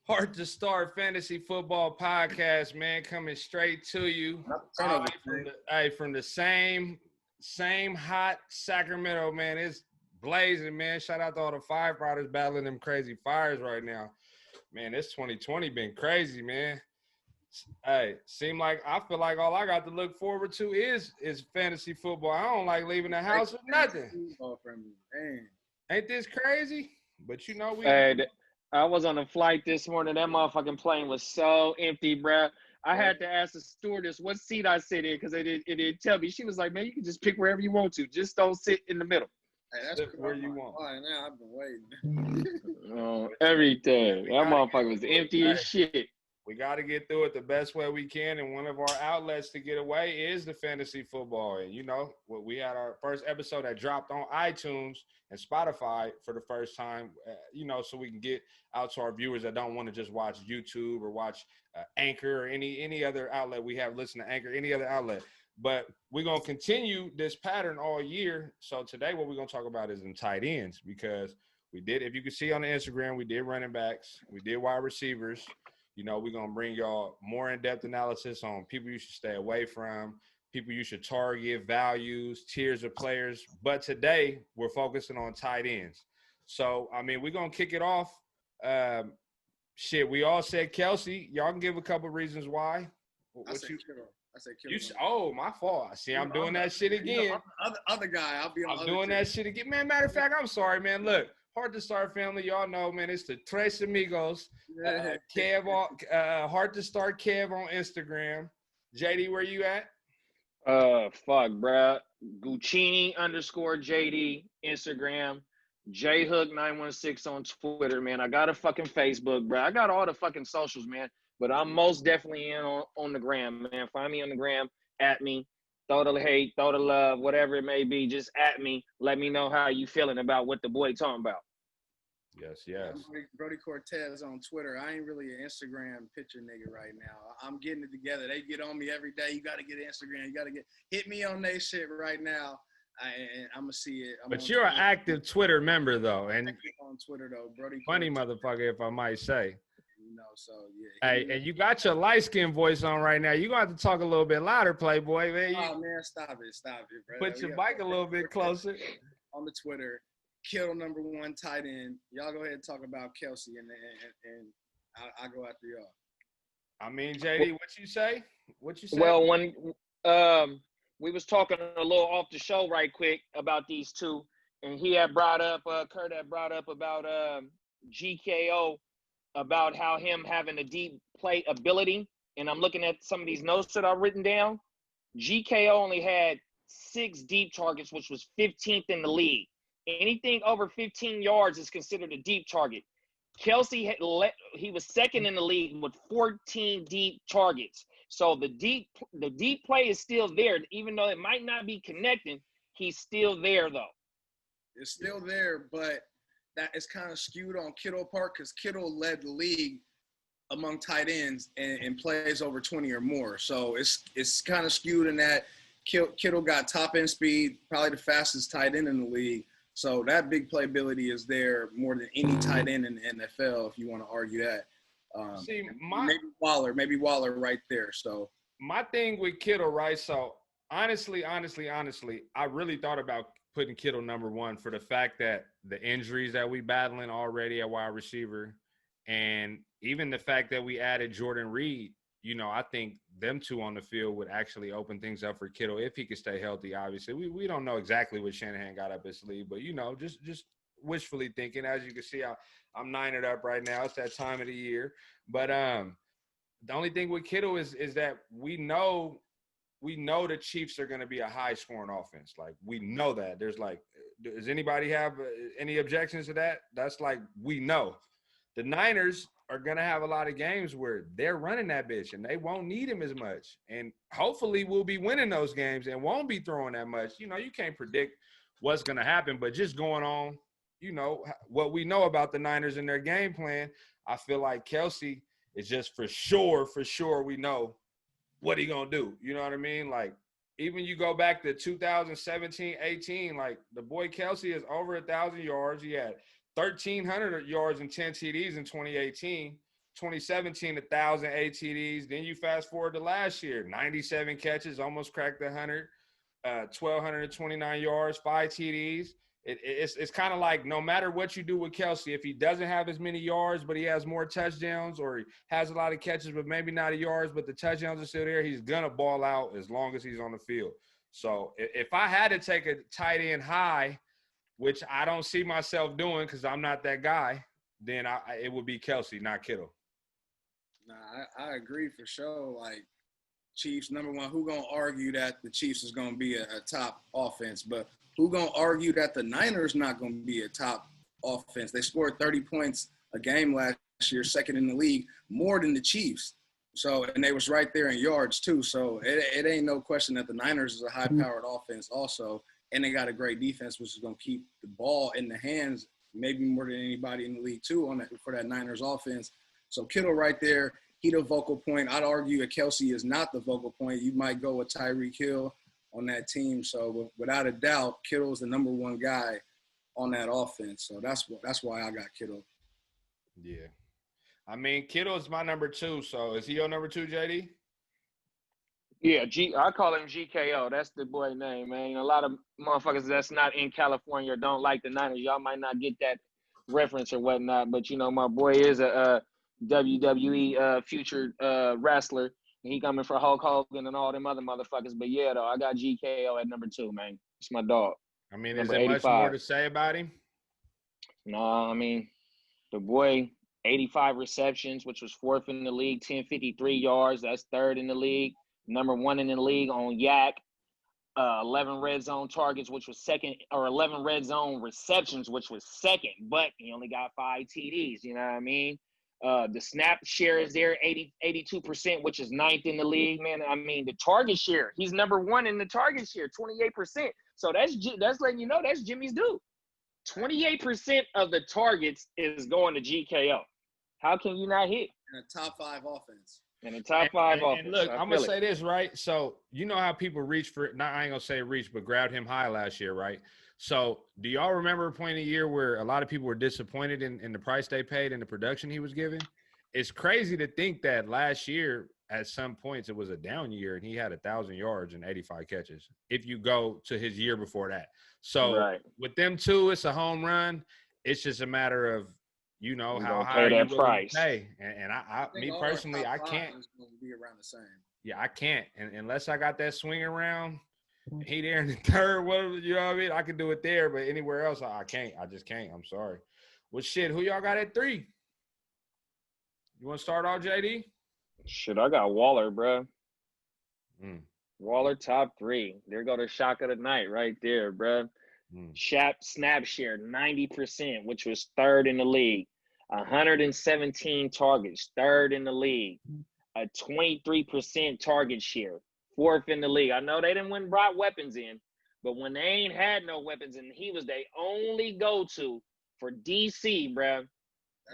Heart2Start Fantasy Football Podcast, man, coming straight to you. From the same hot Sacramento, man. It's blazing, man. Shout out to all the firefighters battling them crazy fires right now. Man, this 2020 been crazy, man. Hey, I feel like all I got to look forward to is fantasy football. I don't like leaving the house with nothing. Ain't this crazy? But you know I was on a flight this morning. That motherfucking plane was so empty, bruh. I had to ask the stewardess what seat I sit in because it didn't tell me. She was like, man, you can just pick wherever you want to. Just don't sit in the middle. Hey, that's where you want. Now I've been waiting. Everything. That motherfucker was empty as shit. We got to get through it the best way we can, and one of our outlets to get away is the fantasy football. And, you know, we had our first episode that dropped on iTunes and Spotify for the first time, so we can get out to our viewers that don't want to just watch YouTube or watch Anchor or any other outlet. We have listened to Anchor, any other outlet. But we're going to continue this pattern all year. So today what we're going to talk about is in tight ends because we did, if you can see on the Instagram, we did running backs, we did wide receivers. You know, we're going to bring y'all more in-depth analysis on people you should stay away from, people you should target, values, tiers of players. But today, we're focusing on tight ends. So, I mean, we're going to kick it off. We all said Kelsey. Y'all can give a couple reasons why. I said Kittle. Oh, my fault. See, I'm doing that shit again. Other guy, I'm doing that shit again. Man, matter of fact, I'm sorry, man. Look. Heart2Start family, y'all know, man, it's the Tres Amigos. Kev, Heart2Start Kev on Instagram. JD, where you at? Bruh. Guchinni _JD, Instagram. JHook916 on Twitter, man. I got a fucking Facebook, bruh. I got all the fucking socials, man. But I'm most definitely in on the gram, man. Find me on the gram, at me. Throw the hate, throw the love, whatever it may be, just at me. Let me know how you feeling about what the boy talking about. Yes. Brodie Cortez on Twitter. I ain't really an Instagram picture nigga right now. I'm getting it together. They get on me every day. You got to get Instagram. You got to hit me on they shit right now. And I'm going to see it. But you're an active Twitter member, though. And on Twitter, though. Brodie funny motherfucker, if I might say. So yeah. Hey, and you got your light skin voice on right now. You're going to have to talk a little bit louder, Playboy, man. Oh, man, stop it, bro. Put your mic a little bit closer. On the Twitter, Kittle #1 tight end. Y'all go ahead and talk about Kelsey, and I'll go after y'all. I mean, JD, what you say? Well, when we was talking a little off the show right quick about these two, and he had brought up, Kurt had brought up about GKO, about how him having a deep play ability, and I'm looking at some of these notes that I've written down. GKO only had 6 deep targets, which was 15th in the league. Anything over 15 yards is considered a deep target. Kelsey he was second in the league with 14 deep targets. So the deep play is still there, even though it might not be connecting. He's still there though. It's still there, but that is kind of skewed on Kittle part because Kittle led the league among tight ends and plays over 20 or more. So it's kind of skewed in that Kittle got top end speed, probably the fastest tight end in the league. So that big playability is there more than any tight end in the NFL, if you want to argue that. Maybe Waller right there. So my thing with Kittle, right? So honestly, I really thought about putting Kittle #1 for the fact that the injuries that we battling already at wide receiver, and even the fact that we added Jordan Reed. You know, I think them two on the field would actually open things up for Kittle if he could stay healthy. Obviously, we don't know exactly what Shanahan got up his sleeve, but just wishfully thinking. As you can see, I'm 9'd up right now. It's that time of the year. But the only thing with Kittle is that we know the Chiefs are going to be a high-scoring offense. Like, we know that. Does anybody have any objections to that? That's like, we know. The Niners are going to have a lot of games where they're running that bitch and they won't need him as much. And hopefully we'll be winning those games and won't be throwing that much. You know, you can't predict what's going to happen, but just going on, what we know about the Niners and their game plan, I feel like Kelsey is just for sure we know what he going to do. You know what I mean? Like, even you go back to 2017, 18, like the boy Kelsey is over 1,000 yards. He had 1,300 yards and 10 TDs in 2018. 2017, 1,000 ATDs. Then you fast forward to last year, 97 catches, almost cracked the 100, 1,229 yards, 5 TDs. It's kind of like no matter what you do with Kelce, if he doesn't have as many yards, but he has more touchdowns, or he has a lot of catches, but maybe not the yards, but the touchdowns are still there, he's going to ball out as long as he's on the field. So if I had to take a tight end high, which I don't see myself doing because I'm not that guy, then it would be Kelce, not Kittle. Nah, I agree for sure. Like, Chiefs, number one, who going to argue that the Chiefs is going to be a top offense? But who going to argue that the Niners not going to be a top offense? They scored 30 points a game last year, second in the league, more than the Chiefs. So, and they was right there in yards too. So it ain't no question that the Niners is a high-powered offense also, and they got a great defense, which is going to keep the ball in the hands maybe more than anybody in the league too for that Niners offense. So Kittle right there, he the vocal point. I'd argue that Kelce is not the vocal point. You might go with Tyreek Hill on that team. So without a doubt, Kittle is the number one guy on that offense. So that's why I got Kittle. Yeah. I mean, Kittle is my number 2. So is he your number 2, JD? Yeah, I call him GKO. That's the boy name, man. A lot of motherfuckers that's not in California or don't like the Niners, y'all might not get that reference or whatnot. But, you know, my boy is a WWE future wrestler. He coming for Hulk Hogan and all them other motherfuckers. But, yeah, though, I got GKO at number 2, man. It's my dog. I mean, is there much more to say about him? No, I mean, the boy, 85 receptions, which was 4th in the league, 1,053 yards. That's 3rd in the league. Number 1 in the league on Yak. 11 red zone targets, which was 2nd, or 11 red zone receptions, which was 2nd. But he only got 5 TDs, you know what I mean? The snap share is there, 82%, which is 9th in the league, man. I mean, the target share, he's number 1 in the target share, 28%. So that's letting you know that's Jimmy's due. 28% of the targets is going to GKO. How can you not hit? In a top 5 offense. In a top 5 offense. And look, I'm going to say this, right? So you know how people reach for – I ain't going to say reach, but grabbed him high last year, right? So do y'all remember a point in the year where a lot of people were disappointed in the price they paid and the production he was given? It's crazy to think that last year at some points it was a down year and he had 1,000 yards and 85 catches if you go to his year before that. So with them two, it's a home run. It's just a matter of, you know, how high you willing to pay. And I me personally, I can't. Be around the same. Yeah, I can't. And unless I got that swing around, he there in the 3rd, whatever, you know what I mean? I can do it there, but anywhere else, I can't. I just can't. I'm sorry. Well, shit, who y'all got at 3? You want to start off, JD? Shit, I got Waller, bro. Waller top 3. There go the shock of the night right there, bro. Snap share, 90%, which was 3rd in the league. 117 targets, 3rd in the league. A 23% target share, 4th in the league. I know they didn't brought weapons in, but when they ain't had no weapons and he was their only go-to for DC, bro,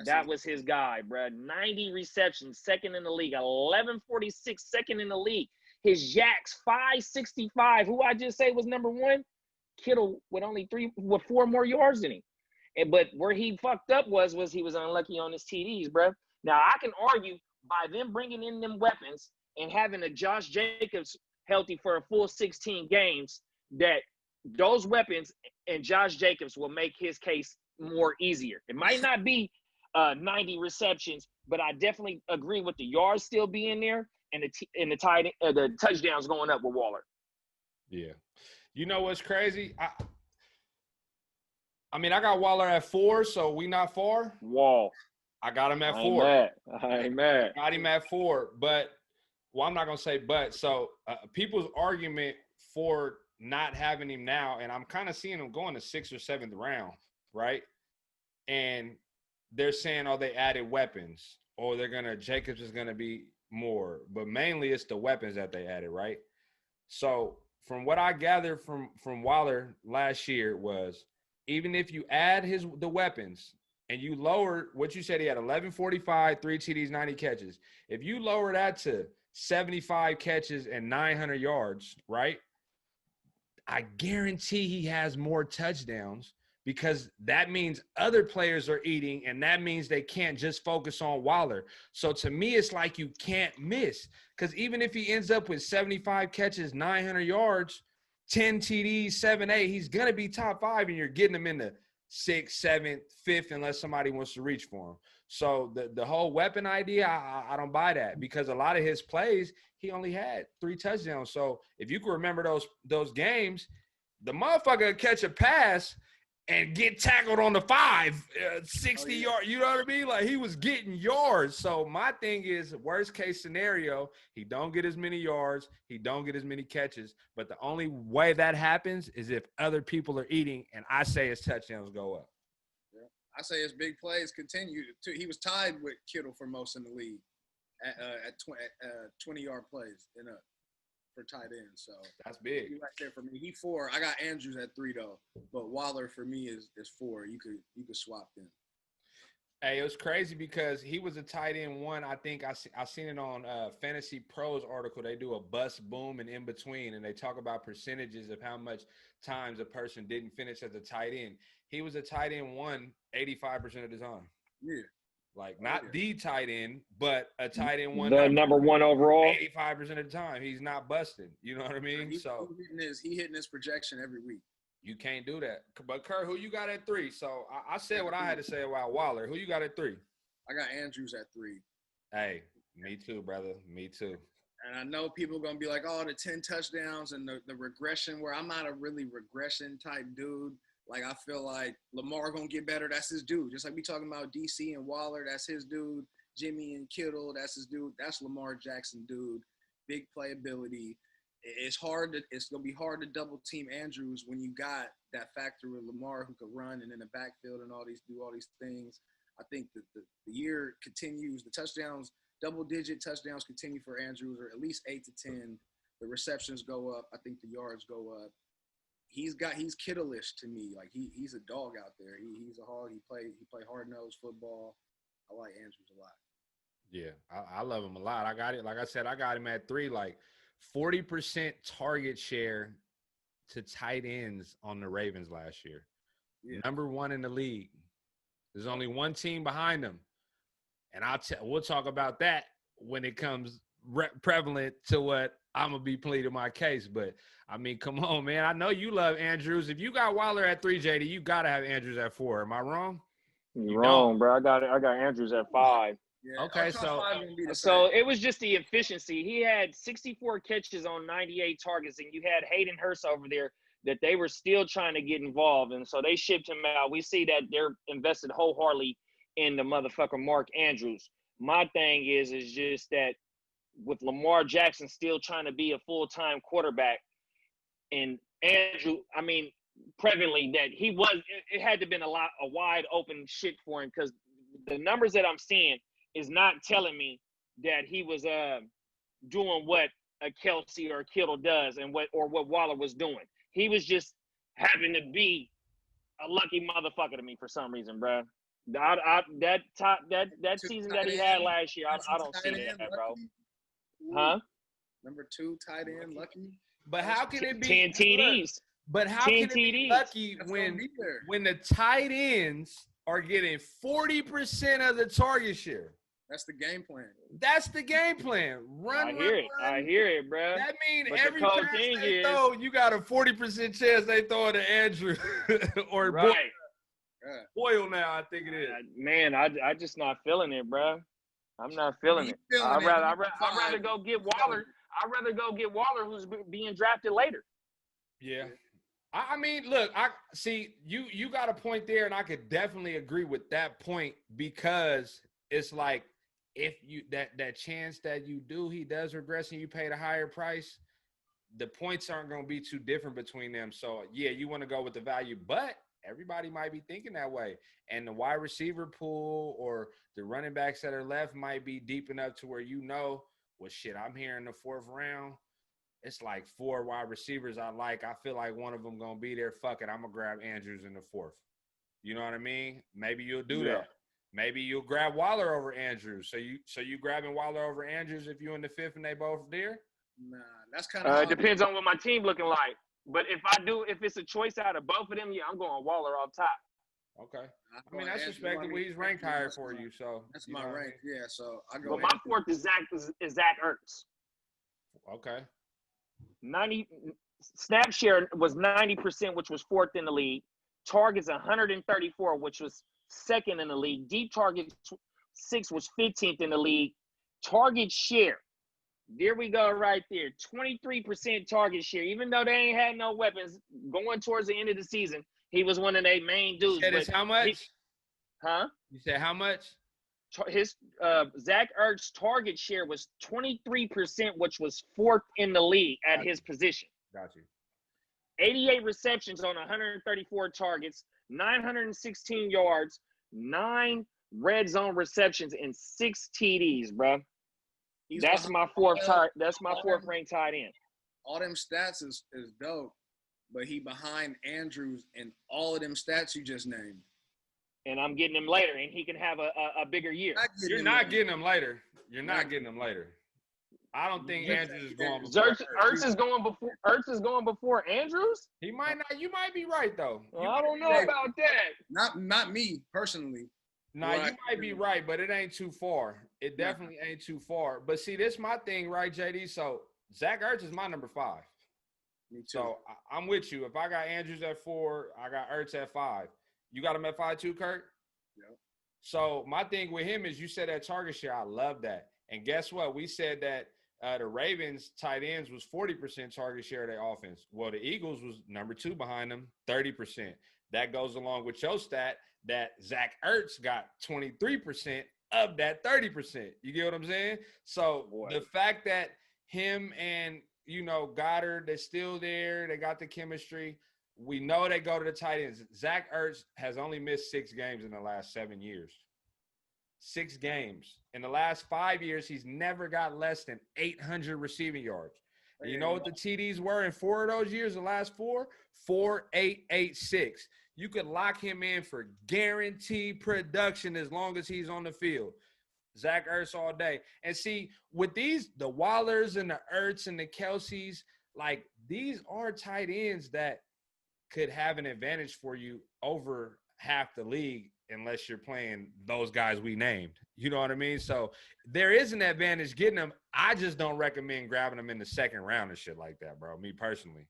that was his guy, bro. 90 receptions, 2nd in the league. 1146, 2nd in the league. His Yaks, 565. Who I just say was number 1? Kittle with only 4 more yards than him. But where he fucked up was he was unlucky on his TDs, bro. Now, I can argue by them bringing in them weapons and having a Josh Jacobs healthy for a full 16 games, that those weapons and Josh Jacobs will make his case more easier. It might not be 90 receptions, but I definitely agree with the yards still being there and the touchdowns going up with Waller. Yeah. You know what's crazy? I mean, I got Waller at 4, so we not far. I got him at 4. I ain't mad. Got him at 4, but I'm not gonna say but. So people's argument for not having him now, and I'm kind of seeing him going to 6th or 7th round, right? And they're saying, oh, they added weapons, or Jacobs is gonna be more, but mainly it's the weapons that they added, right? So from what I gathered from Waller last year was, even if you add the weapons and you lower what you said, he had 1145, 3 TDs, 90 catches. If you lower that to 75 catches and 900 yards, right? I guarantee he has more touchdowns because that means other players are eating, and that means they can't just focus on Waller. So to me, it's like you can't miss, because even if he ends up with 75 catches, 900 yards, 10 TDs, 7-8, he's going to be top 5, and you're getting him in the 6th, 7th, 5th, unless somebody wants to reach for him. So the whole weapon idea, I don't buy that, because a lot of his plays, he only had 3 touchdowns. So if you can remember those games, the motherfucker would catch a pass and get tackled on the 5, 60 yards. You know what I mean? Like, he was getting yards. So my thing is, worst case scenario, he don't get as many yards, he don't get as many catches. But the only way that happens is if other people are eating, and I say his touchdowns go up. Yeah. I say his big plays continue. He was tied with Kittle for most in the league at 20-yard plays for tight end. So that's big. He right there for me. He 4. I got Andrews at 3 though, but Waller for me is 4. You could swap them. Hey, it was crazy because he was a tight end 1. I think I seen it on Fantasy Pros article. They do a bust, boom, and in between, and they talk about percentages of how much times a person didn't finish as a tight end. He was a tight end 1 85% of the time. Yeah. Like, not the tight end, but a tight end 1. The number 1 overall. 85% of the time, he's not busted. You know what I mean? He hitting his projection every week. You can't do that. But, Kurt, who you got at 3? So, I said what I had to say about Waller. Who you got at 3? I got Andrews at 3. Hey, me too, brother. Me too. And I know people are going to be like, oh, the 10 touchdowns and the regression, where I'm not a really regression type dude. Like, I feel like Lamar going to get better. That's his dude. Just like we talking about DC and Waller, that's his dude. Jimmy and Kittle, that's his dude. That's Lamar Jackson, dude. Big playability. It's going to be hard to double team Andrews when you got that factor with Lamar who could run and in the backfield and do all these things. I think that the year continues. The touchdowns, double-digit touchdowns continue for Andrews, or at least 8 to 10. The receptions go up. I think the yards go up. He's Kittle-ish to me. Like, he's a dog out there. He's a hog. He play hard-nosed football. I like Andrews a lot. Yeah, I love him a lot. I got it. Like I said, I got him at 3. Like, 40% target share to tight ends on the Ravens last year. Yeah. Number 1 in the league. There's only one team behind them. And we'll talk about that when it comes prevalent to what I'm going to be pleading my case. But, I mean, come on, man. I know you love Andrews. If you got Waller at 3, JD, you got to have Andrews at 4. Am I wrong? You're wrong, bro. I got Andrews at 5. Yeah, okay, so it was just the efficiency. He had 64 catches on 98 targets, and you had Hayden Hurst over there that they were still trying to get involved, and so they shipped him out. We see that they're invested wholeheartedly in the motherfucker Mark Andrews. My thing is just that with Lamar Jackson still trying to be a full-time quarterback, and Andrew, I mean, prevalently that it had to have been a wide open shit for him, because the numbers that I'm seeing is not telling me that he was doing what a Kelsey or Kittle does and what Waller was doing. He was just happened to be a lucky motherfucker to me for some reason, bro. That season that he had last year, I don't see that, bro. Huh? Number 2 tight end, lucky. But how can it be 10 TDs? But how can it be lucky when the tight ends are getting 40% of the target share? That's the game plan. That's the game plan. Run. I hear it, bro. That means every pass they throw, you got a 40% chance they throw it to Andrew or right. Boyle now, I think it is. Man, I just not feeling it, bro. I'm not feeling it. I'd rather go get Waller. I'd rather go get Waller, who's being drafted later. Yeah. I mean, look, I see you got a point there, and I could definitely agree with that point, because it's like, if you that chance that he does regress and you paid a higher price, the points aren't going to be too different between them. So yeah, you want to go with the value, but everybody might be thinking that way. And the wide receiver pool or the running backs that are left might be deep enough to where, well, shit, I'm here in the 4th round. It's like 4 wide receivers I like. I feel like one of them going to be there. Fuck it, I'm going to grab Andrews in the 4th. You know what I mean? Maybe you'll do that. Maybe you'll grab Waller over Andrews. So you grabbing Waller over Andrews if you in the 5th and they both there? Nah, that's kind of it depends on what my team looking like. But if it's a choice out of both of them, yeah, I'm going Waller off top. Okay. I mean, that's respectable. He's ranked higher for you, so. That's my rank, yeah. So I go. But my fourth is Zach Ertz. Okay. 90 snap share was 90%, which was fourth in the league. Targets 134, which was second in the league. Deep targets 6 was 15th in the league. Target share, there we go right there. 23% target share. Even though they ain't had no weapons going towards the end of the season, he was one of their main dudes. You said it's how much? You said how much? His Zach Ertz's target share was 23%, which was fourth in the league at his position. Got you. 88 receptions on 134 targets, 916 yards, 9 red zone receptions, and 6 TDs, bro. That's my fourth ranked tight end. All them stats is dope, but he behind Andrews in all of them stats you just named. And I'm getting him later, and he can have a bigger year. You're not getting him later. You're not getting him later. I don't think Andrews is going before. Ertz is going before. Ertz is going before Andrews. He might not. You might be right though. I don't know about that. Not me personally. Nah, you might be right, but it ain't too far. It definitely ain't too far. But see, this my thing, right, JD? So Zach Ertz is my number 5. Me too. So I'm with you. If I got Andrews at 4, I got Ertz at 5. You got him at 5 too, Kurt? Yep. So my thing with him is you said that target share. I love that. And guess what? We said that the Ravens tight ends was 40% target share of their offense. Well, the Eagles was number 2 behind them, 30%. That goes along with your stat that Zach Ertz got 23% of that 30%. You get what I'm saying? So the fact that him and, Goddard, they're still there, they got the chemistry. We know they go to the tight ends. Zach Ertz has only missed 6 games in the last 7 years. 6 games. In the last 5 years, he's never got less than 800 receiving yards. And you know what the TDs were in 4 of those years, the last 4? 4.886. You could lock him in for guaranteed production as long as he's on the field. Zach Ertz all day. And see, with the Wallers and the Ertz and the Kelseys, like these are tight ends that could have an advantage for you over half the league unless you're playing those guys we named. You know what I mean? So there is an advantage getting them. I just don't recommend grabbing them in the second round and shit like that, bro, me personally.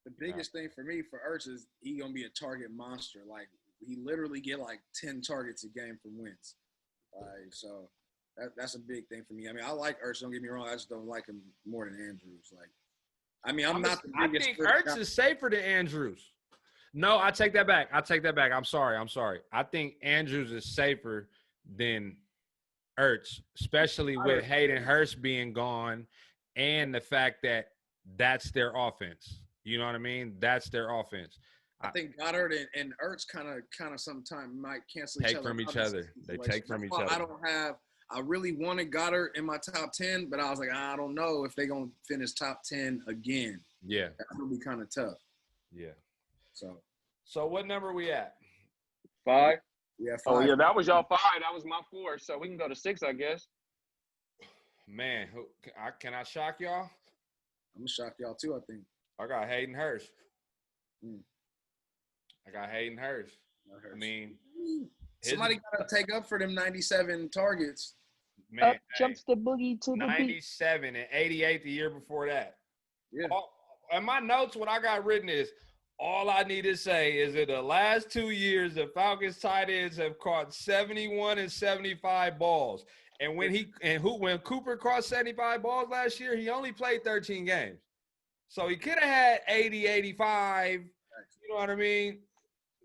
The biggest thing for me for Ertz is he going to be a target monster. Like, he literally get like 10 targets a game from Wentz. So that's a big thing for me. I mean, I like Ertz, don't get me wrong. I just don't like him more than Andrews. Like, I mean, I'm not the biggest. I think Ertz is safer than Andrews. No, I take that back. I'm sorry. I think Andrews is safer than Ertz, especially with Hayden Hurst being gone and the fact that that's their offense. You know what I mean? That's their offense. I think Goddard and Ertz kind of sometimes might cancel each other. They take from each other. I really wanted Goddard in my top 10, but I was like, I don't know if they're going to finish top 10 again. Yeah. That's going to be kind of tough. Yeah. So what number are we at? 5? Yeah, 5. Oh, yeah, that was y'all 5. That was my 4. So we can go to 6, I guess. Man, can I shock y'all? I'm going to shock y'all too, I think. I got Hayden Hurst. I mean, somebody got to take up for them 97 targets. Man, up jumps the boogie to the 97 and 88 the year before that. Yeah. And my notes, what I got written is, all I need to say is that the last 2 years, the Falcons tight ends have caught 71 and 75 balls. And when Cooper caught 75 balls last year, he only played 13 games. So he could have had 80, 85. You know what I mean?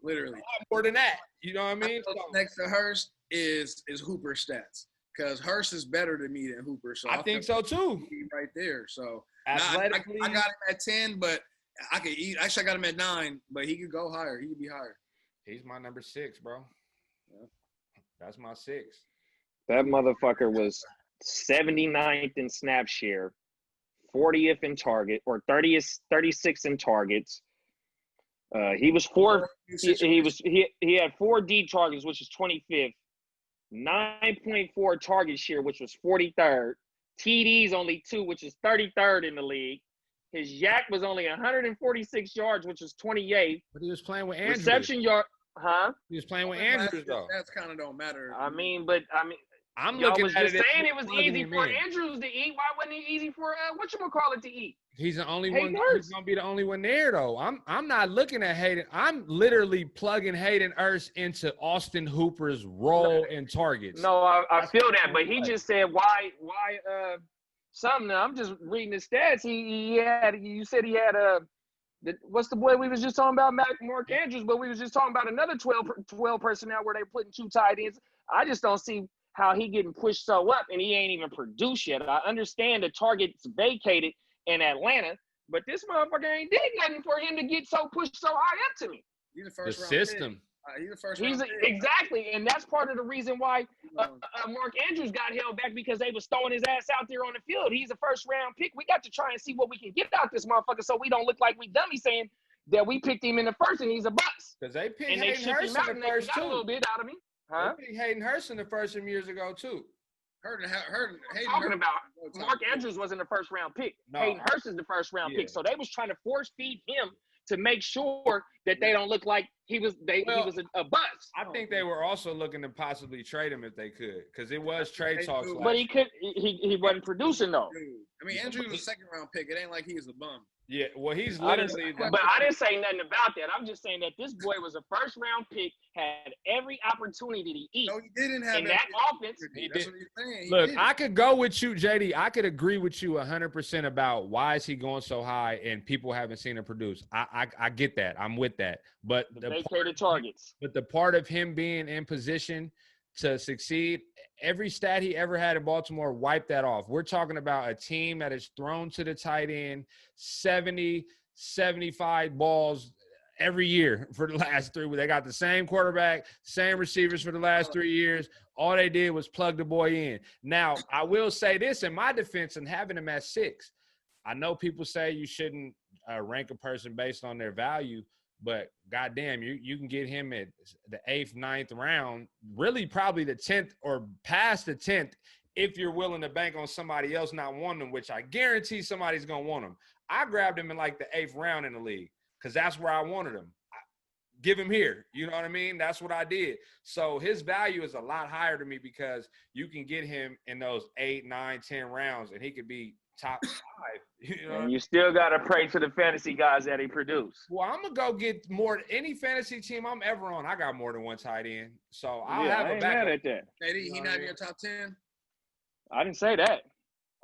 Literally. A lot more than that. You know what I mean? Next to Hurst is Hooper stats. Because Hurst is better than me than Hooper. So I think so too. Right there. So athletically, I got him at 10, but I could eat. Actually, I got him at 9, but he could go higher. He could be higher. He's my number 6, bro. Yeah. That's my 6. That motherfucker was 79th in snap share, 40th in target, or 36th in targets. He was 4th. He had 4 deep targets, which is 25th. 9.4 target share, which was 43rd. TDs only 2, which is 33rd in the league. His yak was only 146 yards, which was 28. But he was playing with Andrews. Reception yard, huh? He was playing with Andrews, though. That's kind of don't matter. I'm I'm y'all looking was at just it. saying it was easy for Andrews to eat. Why wasn't it easy for whatchamacallit to eat? He's the only Hayden one. Hurst. He's gonna be the only one there, though. I'm not looking at Hayden. I'm literally plugging Hayden Hurst into Austin Hooper's role and targets. No, I feel that, but he just said why something. I'm just reading the stats. He had. You said he had what's the boy we was just talking about, Mark Andrews, but we was just talking about another 12 personnel where they putting 2 tight ends. I just don't see how he getting pushed so up and he ain't even produced yet. I understand the target's vacated in Atlanta, but this motherfucker ain't did nothing for him to get so pushed so high up to me. He's the first round system. He's the first round pick. Exactly, and that's part of the reason why Mark Andrews got held back because they was throwing his ass out there on the field. He's a first round pick. We got to try and see what we can get out this motherfucker so we don't look like we dummies saying that we picked him in the first and he's a bust. Because they picked and Hayden Hurst in the first got a little too. bit out of me. Huh? They picked Hayden Hurst in the first some years ago too. Talking about Mark Andrews wasn't the first round pick. No. Hayden Hurst is the first round pick. So they was trying to force feed him to make sure that they don't look like he was a bust. I think they were also looking to possibly trade him if they could, because it was trade talks. But he wasn't producing though. I mean, Andrews was a second round pick. It ain't like he was a bum. Yeah, well, he's literally. But I didn't say nothing about that. I'm just saying that this boy was a first round pick, had every opportunity to eat. No, he didn't have that offense. That's what you're saying. Look, I could go with you, JD. I could agree with you 100% about why is he going so high and people haven't seen him produce. I get that. I'm with that. But the targets. But the part of him being in position to succeed, every stat he ever had in Baltimore wiped that off. We're talking about a team that is thrown to the tight end 70, 75 balls every year for the last 3. They got the same quarterback, same receivers for the last 3 years. All they did was plug the boy in. Now, I will say this in my defense and having him at 6. I know people say you shouldn't rank a person based on their value, but goddamn, you can get him at the 8th, 9th round, really probably the 10th or past the 10th if you're willing to bank on somebody else not wanting him, which I guarantee somebody's going to want him. I grabbed him in like the 8th round in the league because that's where I wanted him. Give him here. You know what I mean? That's what I did. So his value is a lot higher to me because you can get him in those 8, 9, 10 rounds, and he could be top 5. You know, and you still gotta pray to the fantasy guys that he produce. Well, I'm gonna go get more. Any fantasy team I'm ever on, I got more than one tight end, so I'll have a backup. Mad at that. He not in your top 10. I didn't say that.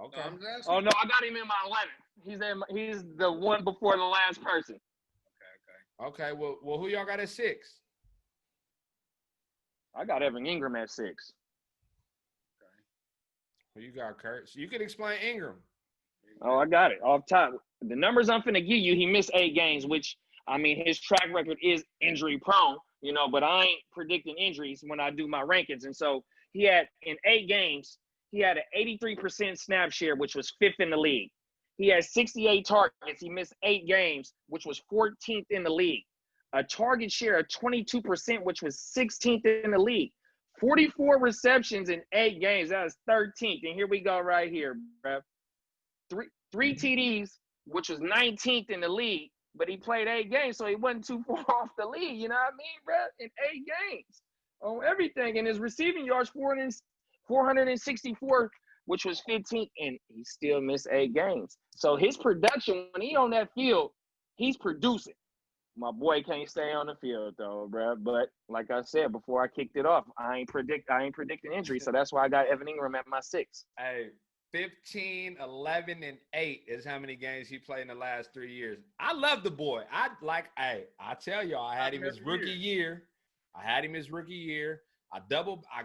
Okay. Oh no, I got him in my 11. He's the one before the last person. Okay. Well, who y'all got at 6? I got Evan Ingram at 6. Okay. Well, you got Kurt. So you can explain Ingram. Oh, I got it. Off top. The numbers I'm finna give you, he missed 8 games, which, I mean, his track record is injury prone, you know, but I ain't predicting injuries when I do my rankings. And so he had, in 8 games, he had an 83% snap share, which was 5th in the league. He had 68 targets. He missed 8 games, which was 14th in the league. A target share of 22%, which was 16th in the league. 44 receptions in 8 games. That was 13th. And here we go right here, bro. 3 TDs, which was 19th in the league, but he played 8 games, so he wasn't too far off the league. You know what I mean, bro? In 8 games on everything. And his receiving yards, 464, which was 15th, and he still missed 8 games. So his production, when he on that field, he's producing. My boy can't stay on the field though, bro. But like I said before I kicked it off, I ain't predicting injury, so that's why I got Evan Ingram at my 6. Hey, 15, 11, and 8 is how many games he played in the last 3 years. I love the boy. I tell y'all, I had him his rookie year. I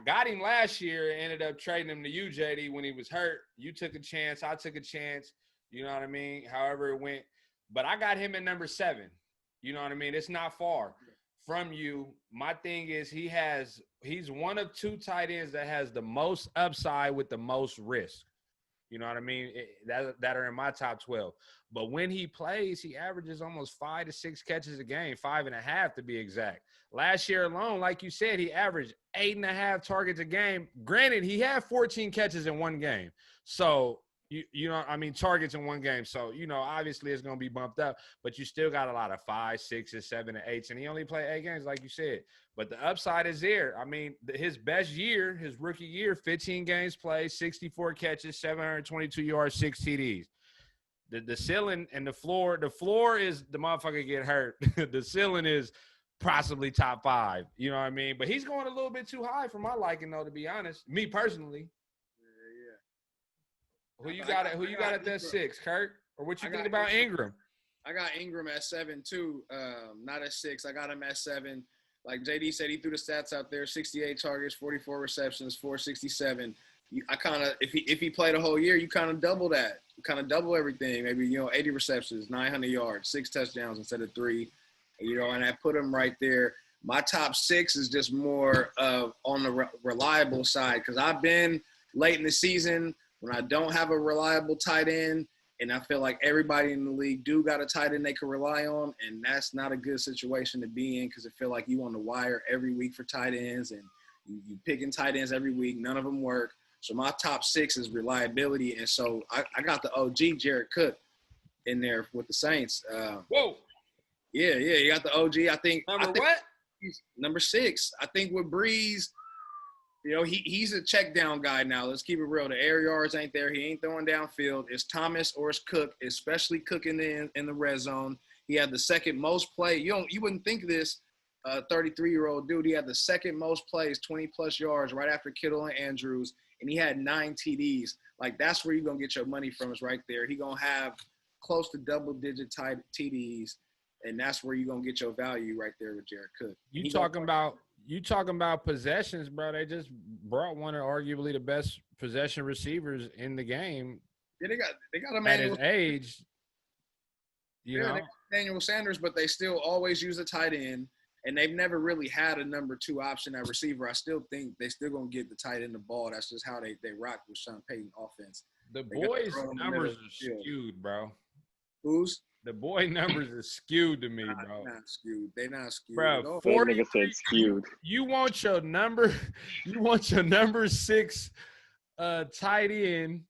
got him last year and ended up trading him to you, JD, when he was hurt. You took a chance. I took a chance. You know what I mean? However it went. But I got him at number 7. You know what I mean? It's not far from you. My thing is he's one of 2 tight ends that has the most upside with the most risk. You know what I mean? That are in my top 12. But when he plays, he averages almost 5 to 6 catches a game, 5.5 to be exact. Last year alone, like you said, he averaged 8.5 targets a game. Granted, he had 14 catches in 1 game. So, you know, I mean, targets in one game. So, you know, obviously it's going to be bumped up, but you still got a lot of 5, 6, 7, and 8s, and he only played 8 games, like you said. But the upside is there. I mean, his best year, his rookie year, 15 games played, 64 catches, 722 yards, 6 TDs. The ceiling and the floor is the motherfucker get hurt. The ceiling is possibly top 5. You know what I mean? But he's going a little bit too high for my liking, though, to be honest. Me personally. Who you got at that 6, Kurt? Or what you think about Ingram? I got Ingram at 7 too. Not at 6. I got him at 7. Like JD said, he threw the stats out there: 68 targets, 44 receptions, 467. If he played a whole year, you kind of double that. You kind of double everything. Maybe 80 receptions, 900 yards, 6 touchdowns instead of 3. And I put him right there. My top 6 is just more on the reliable side because I've been late in the season when I don't have a reliable tight end, and I feel like everybody in the league do got a tight end they can rely on, and that's not a good situation to be in because I feel like you on the wire every week for tight ends, and you picking tight ends every week. None of them work. So my top 6 is reliability, and so I got the OG Jared Cook in there with the Saints. Whoa. Yeah, you got the OG. I think what? He's number 6. I think with Breeze, he's a check down guy now. Let's keep it real. The air yards ain't there. He ain't throwing downfield. It's Thomas or it's Cook, especially Cook in the red zone. He had the second most play. You wouldn't think this. 33-year-old dude. He had the second most plays, 20-plus yards, right after Kittle and Andrews, and he had 9 TDs. Like, that's where you're going to get your money from is right there. He's going to have close to double-digit TDs, and that's where you're going to get your value right there with Jared Cook. You talking about possessions, bro. They just brought one of arguably the best possession receivers in the game. Yeah, they got a at his age. You know, they got Daniel Sanders, but they still always use a tight end. And they've never really had a number 2 option at receiver. I still think they still gonna get the tight end the ball. That's just how they rock with Sean Payton offense. The boys' numbers are skewed, bro. Who's? The boy numbers are skewed to me, bro. Not skewed. They not skewed. Bro, 43 skewed. You want your number 6 tight end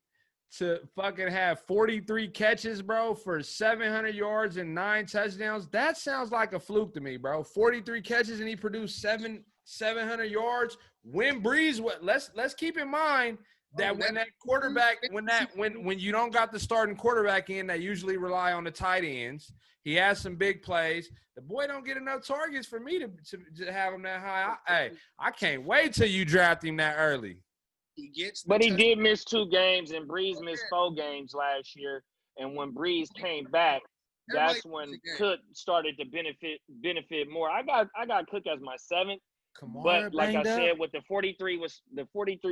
to fucking have 43 catches, bro, for 700 yards and 9 touchdowns. That sounds like a fluke to me, bro. 43 catches and he produced 700 yards. When Breeze, let's keep in mind that when that quarterback, when you don't got the starting quarterback in, they usually rely on the tight ends. He has some big plays. The boy don't get enough targets for me to have him that high. I can't wait till you draft him that early. He did miss 2 games, and Breeze missed 4 games last year. And when Breeze came back, that's when Cook started to benefit more. I got Cook as my 7th. But like I said, with the 43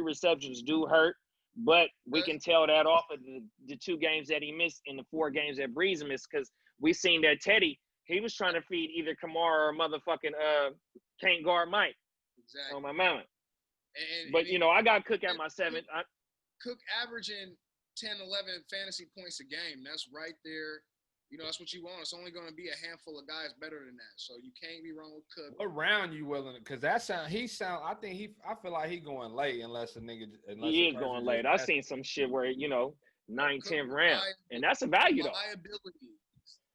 receptions do hurt. But we can tell that off of the 2 games that he missed and the 4 games that Breeze missed, because we seen that Teddy, he was trying to feed either Kamara or motherfucking can't guard Mike. Exactly. On my mountain. But, I got Cook at my 7th. Cook averaging 10, 11 fantasy points a game. That's right there. That's what you want. It's only going to be a handful of guys better than that. So you can't be wrong with Cook. What round you willing? Because I feel like he going late unless he is going late. I've seen some shit where, 9, 10 round. And that's a value, though. Reliability.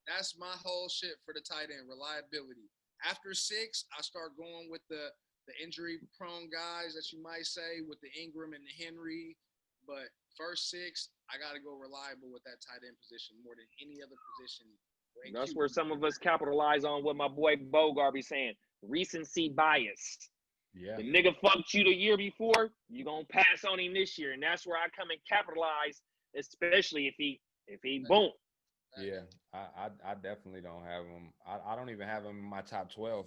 That's my whole shit for the tight end, reliability. After 6, I start going with the injury-prone guys that you might say, with the Ingram and the Henry. But first 6, I got to go reliable with that tight end position more than any other position. That's where some of us capitalize on what my boy Bogart be saying, recency bias. Yeah. The nigga fucked you the year before, you going to pass on him this year. And that's where I come and capitalize, especially if he boom. Yeah, I definitely don't have him. I don't even have him in my top 12.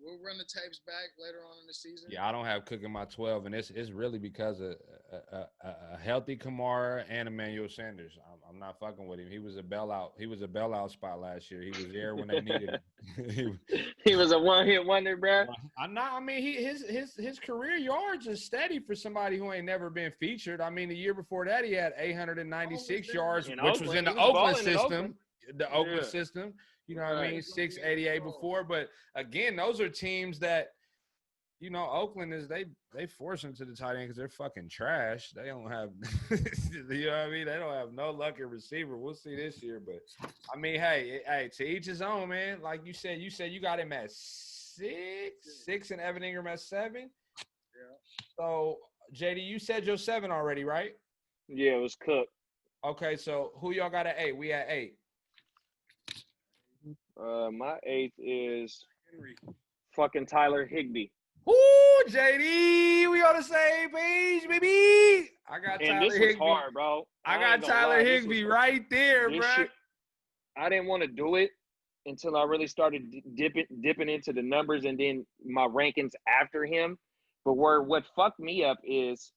We'll run the tapes back later on in the season. Yeah, I don't have Cook in my 12, and it's really because of a healthy Kamara and Emmanuel Sanders. I'm not fucking with him. He was a bailout. He was a bailout spot last year. He was there when they needed him. He was a one-hit wonder, bro. I mean, his career yards is steady for somebody who ain't never been featured. I mean, the year before that, he had 896 yards, which was in the Oakland system. The Oakland system. You know what I mean? 688 before. But, again, those are teams that you know, Oakland is they force him to the tight end because they're fucking trash. They don't have, you know what I mean? They don't have no luck at receiver. We'll see this year, but I mean, hey, to each his own, man. Like you said you got him at six, and Evan Ingram at 7. Yeah. So JD, you said your 7 already, right? Yeah, it was Cook. Okay, so who y'all got at 8? We at 8. My 8th is Henry. fucking Tyler Higbee. Ooh, JD, we on the same page, baby. I got And Tyler this was Higbee. hard, bro. I got Tyler Higbee right there, bro. I didn't want to do it until I really started dipping into the numbers and then my rankings after him. But what fucked me up is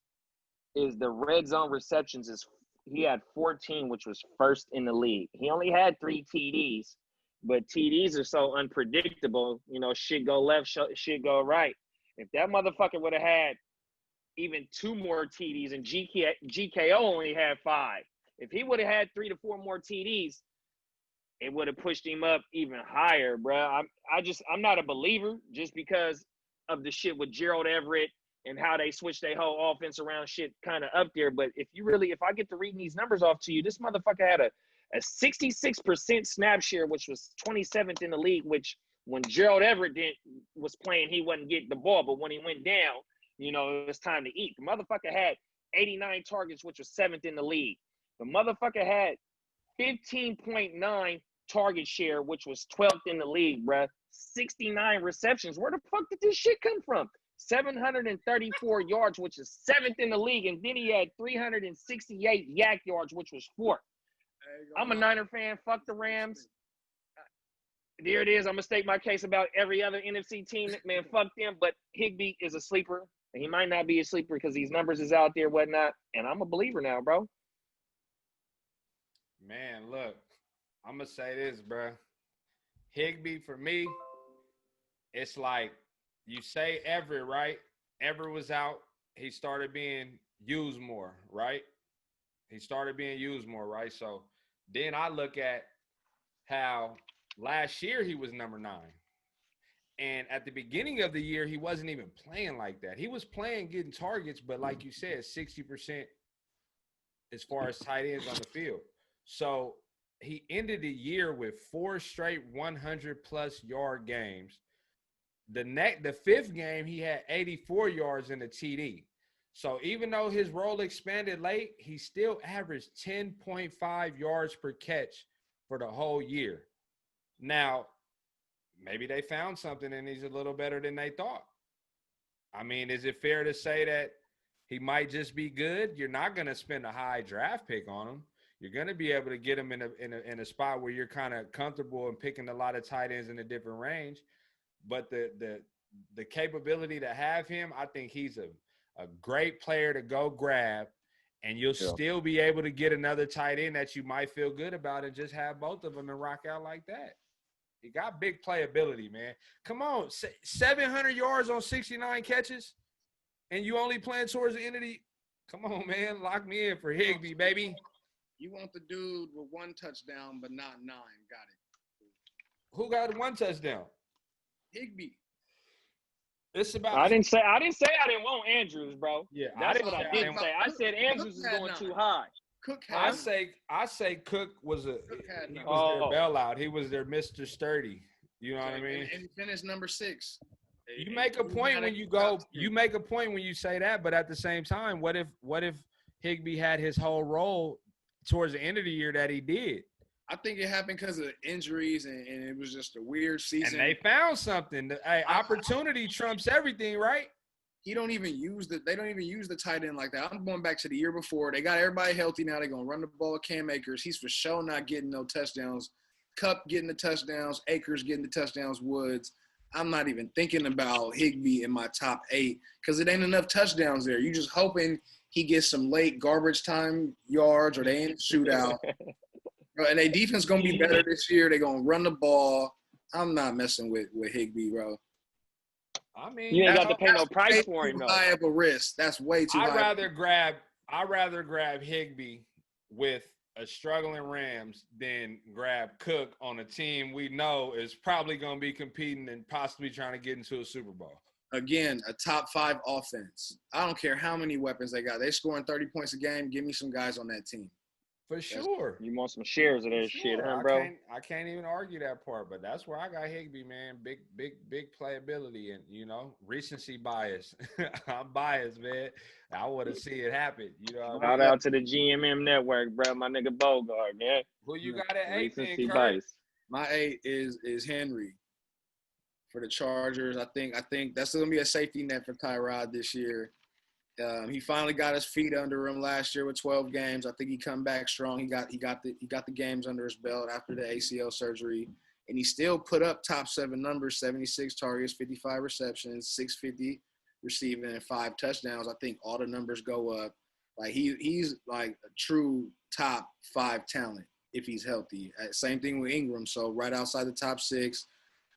the red zone receptions he had 14, which was first in the league. He only had 3 TDs, but TDs are so unpredictable. You know, shit go left, shit go right. If that motherfucker would have had even 2 more TDs and GKO only had 5, if he would have had 3 to 4 more TDs, it would have pushed him up even higher, bro. I'm not a believer just because of the shit with Gerald Everett and how they switch their whole offense around, shit kind of up there. But if I get to reading these numbers off to you, this motherfucker had a 66% snap share, which was 27th in the league, which when Gerald Everett was playing, he wasn't getting the ball. But when he went down, you know, it was time to eat. The motherfucker had 89 targets, which was 7th in the league. The motherfucker had 15.9 target share, which was 12th in the league, bruh. 69 receptions. Where the fuck did this shit come from? 734 yards, which is 7th in the league. And then he had 368 yak yards, which was 4th. I'm a Niner fan. Fuck the Rams. There it is. I'm going to state my case about every other NFC team. Man, fuck them. But Higbee is a sleeper. He might not be a sleeper because these numbers is out there, whatnot. And I'm a believer now, bro. Man, look, I'm going to say this, bro. Higbee, for me, it's like you say Everett, right? Everett was out. He started being used more, right? So then I look at how last year he was number 9. And at the beginning of the year, he wasn't even playing like that. He was playing, getting targets, but like you said, 60% as far as tight ends on the field. So he ended the year with 4 straight 100-plus yard games. The 5th game, he had 84 yards in a TD. So even though his role expanded late, he still averaged 10.5 yards per catch for the whole year. Now, maybe they found something and he's a little better than they thought. I mean, is it fair to say that he might just be good? You're not going to spend a high draft pick on him. You're going to be able to get him in a spot where you're kind of comfortable and picking a lot of tight ends in a different range. But the capability to have him, I think he's a great player to go grab, and you'll still be able to get another tight end that you might feel good about and just have both of them and rock out like that. He got big playability, man. Come on, 700 yards on 69 catches, and you only playing towards the end of the – come on, man. Lock me in for Higbee, baby. You want the dude with 1 touchdown but not 9. Got it. Who got 1 touchdown? Higbee. It's about. I didn't say I didn't want Andrews, bro. Yeah, that's what I didn't say. I said Andrews is going too high. Cook had I say Cook was their bailout. He was their Mr. Sturdy. You know what I mean? And he finished number 6. You make a point when you go. You make a point when you say that, but at the same time, what if Higbee had his whole role towards the end of the year that he did? I think it happened because of injuries, and it was just a weird season. And they found something. Opportunity trumps everything, right? They don't even use the tight end like that. I'm going back to the year before. They got everybody healthy now. They're going to run the ball with Cam Akers. He's for sure not getting no touchdowns. Kupp getting the touchdowns. Akers getting the touchdowns. Woods. I'm not even thinking about Higbee in my top 8 because it ain't enough touchdowns there. You just hoping he gets some late garbage time yards or they ain't shootout. And their defense going to be better this year. They're going to run the ball. I'm not messing with Higbee, bro. I mean, you ain't got to pay no price for him, though. High of a risk. That's way too high. I'd rather grab Higbee with a struggling Rams than grab Cook on a team we know is probably going to be competing and possibly trying to get into a Super Bowl. again, a top 5 offense. I don't care how many weapons they got. They scoring 30 points a game. Give me some guys on that team. For sure. You want some shares of that shit, huh, bro? I can't even argue that part, but that's where I got Higbee, man. Big playability and, recency bias. I'm biased, man. I want to see it happen. Shout out to the GMM network, bro. My nigga Bogart, man. Who you got at 8 then, Recency Kurt? bias. My 8 is Henry for the Chargers. I think that's going to be a safety net for Tyrod this year. He finally got his feet under him last year with 12 games. I think he come back strong. He got the games under his belt after the ACL surgery, and he still put up top 7 numbers: 76 targets, 55 receptions, 650 receiving, and 5 touchdowns. I think all the numbers go up. Like he's like a true top 5 talent if he's healthy. Same thing with Ingram. So right outside the top 6,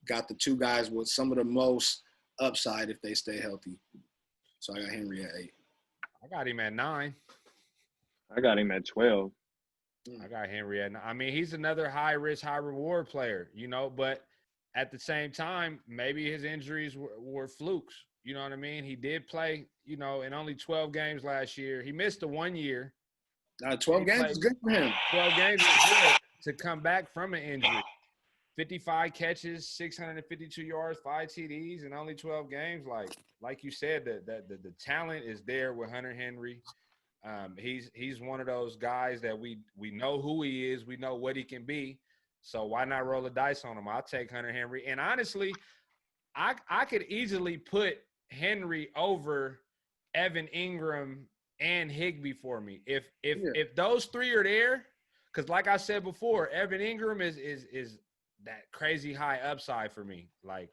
got the 2 guys with some of the most upside if they stay healthy. So I got Henry at 8. I got him at 9. I got him at 12. I got Henry at 9. I mean, he's another high-risk, high-reward player, but at the same time, maybe his injuries were flukes. You know what I mean? He did play, in only 12 games last year. He missed the 1 year. 12 games is good for him. 12 games is good to come back from an injury. 55 catches, 652 yards, 5 TDs, and only 12 games. Like you said, the talent is there with Hunter Henry. He's one of those guys that we know who he is. We know what he can be. So why not roll the dice on him? I'll take Hunter Henry. And honestly, I could easily put Henry over Evan Ingram and Higbee for me. If those 3 are there, because like I said before, Evan Ingram is that crazy high upside for me. Like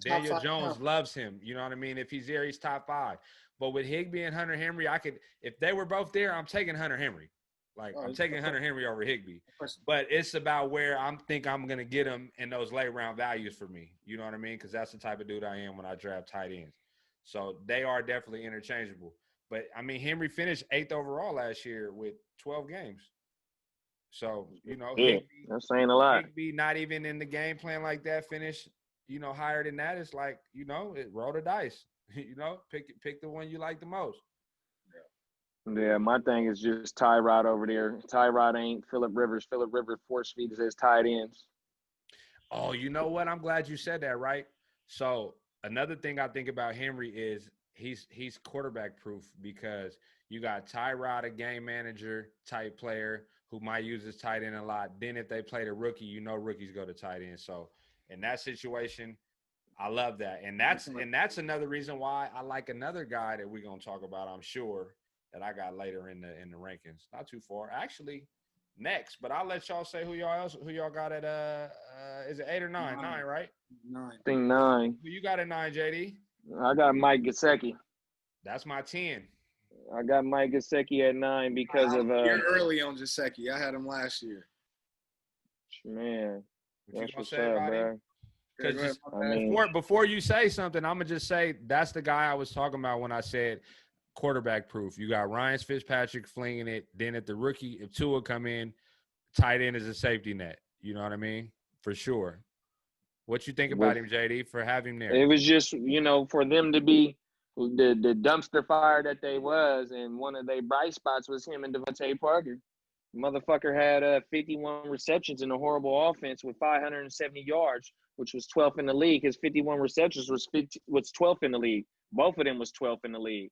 Daniel Jones loves him. You know what I mean? If he's there, he's top 5. But with Higbee and Hunter Henry, if they were both there, I'm taking Hunter Henry. I'm taking Hunter Henry over Higbee. But it's about where I'm going to get him in those late round values for me. You know what I mean? Because that's the type of dude I am when I draft tight ends. So they are definitely interchangeable. But, I mean, Henry finished 8th overall last year with 12 games. So, Higbee, that's saying a lot. Higbee not even in the game plan like that, finish, higher than that. It's like, roll the dice. Pick the one you like the most. Yeah, my thing is just Tyrod over there. Tyrod ain't Phillip Rivers. Phillip Rivers force feeds his tight ends. Oh, you know what? I'm glad you said that, right? So another thing I think about Henry is he's quarterback proof because you got Tyrod, a game manager type player who might use his tight end a lot. Then if they play the rookie, rookies go to tight end. So in that situation, I love that. And that's another reason why I like another guy that we're gonna talk about, I'm sure, that I got later in the rankings. Not too far. Actually, next, but I'll let y'all say who y'all got at is it 8 or 9? 9, right? 9. I think 9. Who you got at 9, JD? I got Mike Gesicki. That's my 10. I got Mike Gesicki at 9 because of you're early on Gesicki. I had him last year. Man, What that's you what's gonna say, up, bro. Because before you say something, I'm gonna just say that's the guy I was talking about when I said quarterback proof. You got Ryan Fitzpatrick flinging it. Then if the rookie, if Tua come in, tight end is a safety net. You know what I mean? For sure. What you think about him, JD, for having him there? It was just, for them to be the dumpster fire that they was, and one of their bright spots was him and Devontae Parker. Motherfucker had 51 receptions in a horrible offense with 570 yards, which was 12th in the league. His 51 receptions was 12th in the league. Both of them was 12th in the league.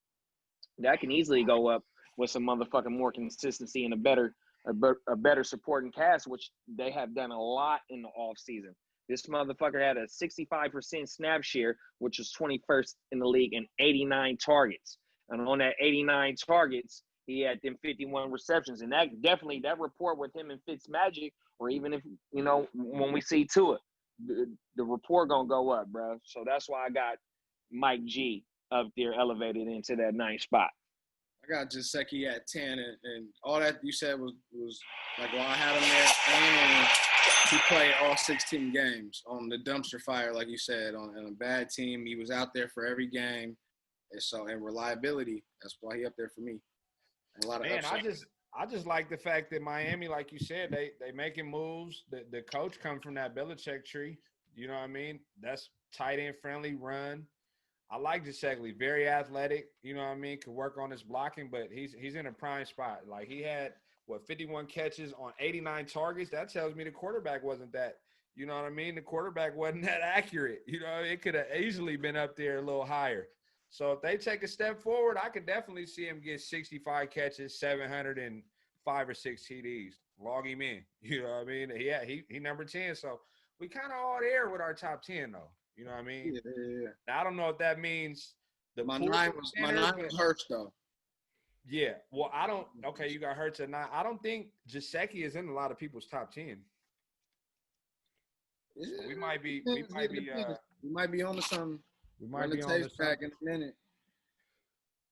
That can easily go up with some motherfucking more consistency and a better supporting cast, which they have done a lot in the offseason. This motherfucker had a 65% snap share, which was 21st in the league, and 89 targets. And on that 89 targets, he had them 51 receptions. And that report with him and Fitzmagic, or even if, when we see Tua, the report going to go up, bro. So that's why I got Mike G up there elevated into that 9th spot. I got Gesicki at 10, and all that you said was like, well, I had him there, and he played all 16 games on the dumpster fire, like you said, on a bad team. He was out there for every game, and reliability. That's why he up there for me. And a lot of upside. I just like the fact that Miami, like you said, they making moves. The coach come from that Belichick tree. You know what I mean? That's tight end friendly run. I like Gesicki, very athletic. You know what I mean? Could work on his blocking, but he's in a prime spot. Like he had 51 catches on 89 targets. That tells me the quarterback wasn't that. You know what I mean? The quarterback wasn't that accurate. You know, it could have easily been up there a little higher. So if they take a step forward, I could definitely see him get 65 catches, 705 or 6 TDs. Log him in. You know what I mean? Yeah, he number 10. So we kind of all there with our top 10 though. You know what I mean? Yeah. Now, I don't know if that means my nine was Hurts though. Yeah. Well, I don't. Okay, you got Hurts at 9. I don't think Gesicki is in a lot of people's top 10. So we might be on to something. We might be on to back in a minute.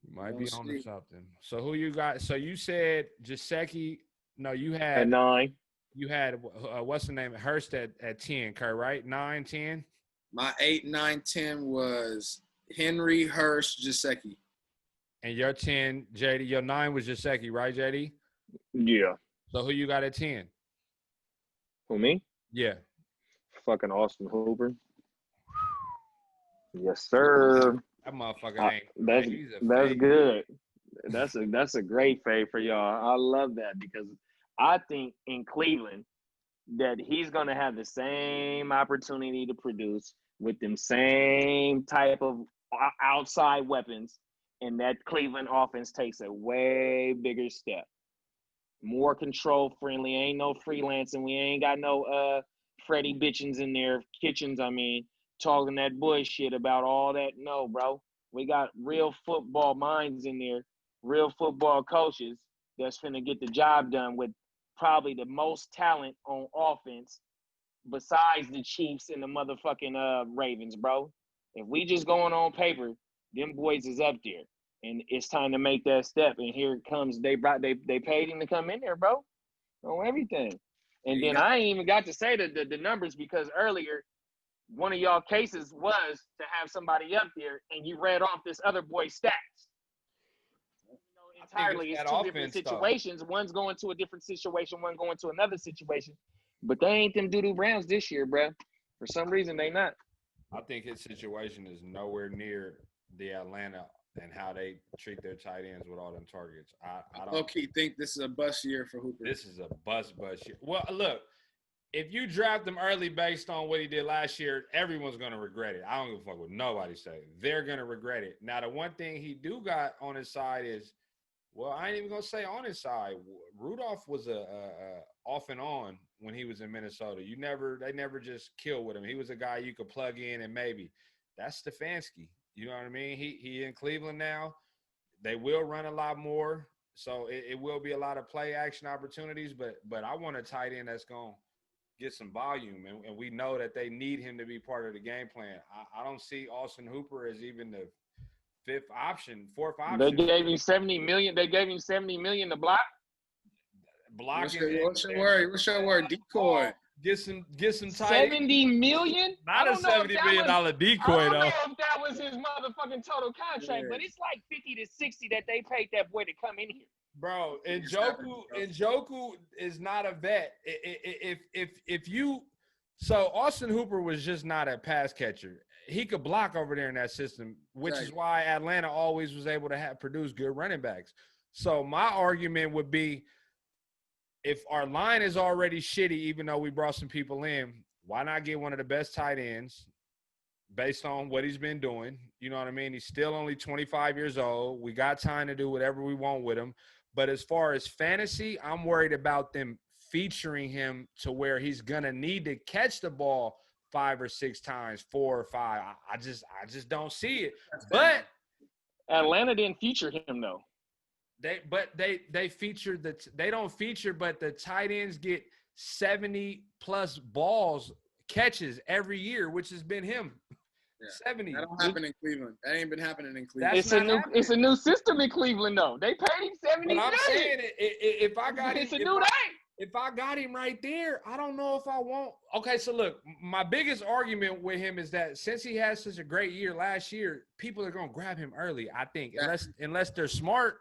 We might be on to something. So who you got? So you said Gesicki. No, you had at 9. You had what's the name? Hurst at 10, Kurt, right? 9, 10. My 8, 9, 10 was Henry, Hurst, Gesicki. And your 10, JD, your 9 was Gesicki, right, JD? Yeah. So who you got at 10? Who, me? Yeah. Fucking Austin Hooper. Yes, sir. That motherfucker ain't. That's good. That's a great fade for y'all. I love that because I think in Cleveland that he's going to have the same opportunity to produce with them same type of outside weapons, and that Cleveland offense takes a way bigger step. More control friendly. Ain't no freelancing. We ain't got no Freddie Bitchens in there, Kitchens, talking that bullshit about all that. No, bro. We got real football minds in there, real football coaches that's finna get the job done with probably the most talent on offense besides the Chiefs and the motherfucking Ravens, bro. If we just going on paper, them boys is up there. And it's time to make that step. And here it comes. They paid him to come in there, bro. On everything. And then I ain't even got to say the numbers because earlier one of y'all cases was to have somebody up there and you read off this other boy's stats. Entirely, it's two different situations. Though. One's going to a different situation, one going to another situation. But they ain't them doo-doo Browns this year, bro. For some reason, they not. I think his situation is nowhere near the Atlanta and how they treat their tight ends with all them targets. I don't low-key think this is a bust year for Hooper. This is a bust year. Well, look, if you draft him early based on what he did last year, everyone's going to regret it. I don't give a fuck what nobody say. They're going to regret it. Now, the one thing he do got on his side is, well, I ain't even going to say on his side. Rudolph was a off and on when he was in Minnesota. They never just kill with him. He was a guy you could plug in and maybe. That's Stefanski. You know what I mean? He in Cleveland now. They will run a lot more. So it will be a lot of play action opportunities, but I want a tight end that's going to get some volume, and we know that they need him to be part of the game plan. I don't see Austin Hooper as even the fourth option. They gave him $70 million. They gave him $70 million to block. Blocking. What's your word? Decoy. Get some tight. $70 million? Not a $70 million decoy though. I don't know if that was his motherfucking total contract, but it's like 50 to 60 that they paid that boy to come in here. Bro, Njoku is not a vet. If you so Austin Hooper was just not a pass catcher. He could block over there in that system, which is why Atlanta always was able to produce good running backs. So my argument would be, if our line is already shitty, even though we brought some people in, why not get one of the best tight ends based on what he's been doing? You know what I mean? He's still only 25 years old. We got time to do whatever we want with him. But as far as fantasy, I'm worried about them featuring him to where he's going to need to catch the ball 5 or 6 times, 4 or 5. I just don't see it. But Atlanta didn't feature him, though. They feature they don't feature, but the tight ends get 70 plus catches every year, which has been him. Yeah. 70. That don't happen in Cleveland. That ain't been happening in Cleveland. It's a new system in Cleveland though. They paid him $70 million. But I'm saying if I got it's a new day. If I got him right there, I don't know if I won't. Okay, so look, my biggest argument with him is that since he had such a great year last year, people are gonna grab him early. I think unless they're smart.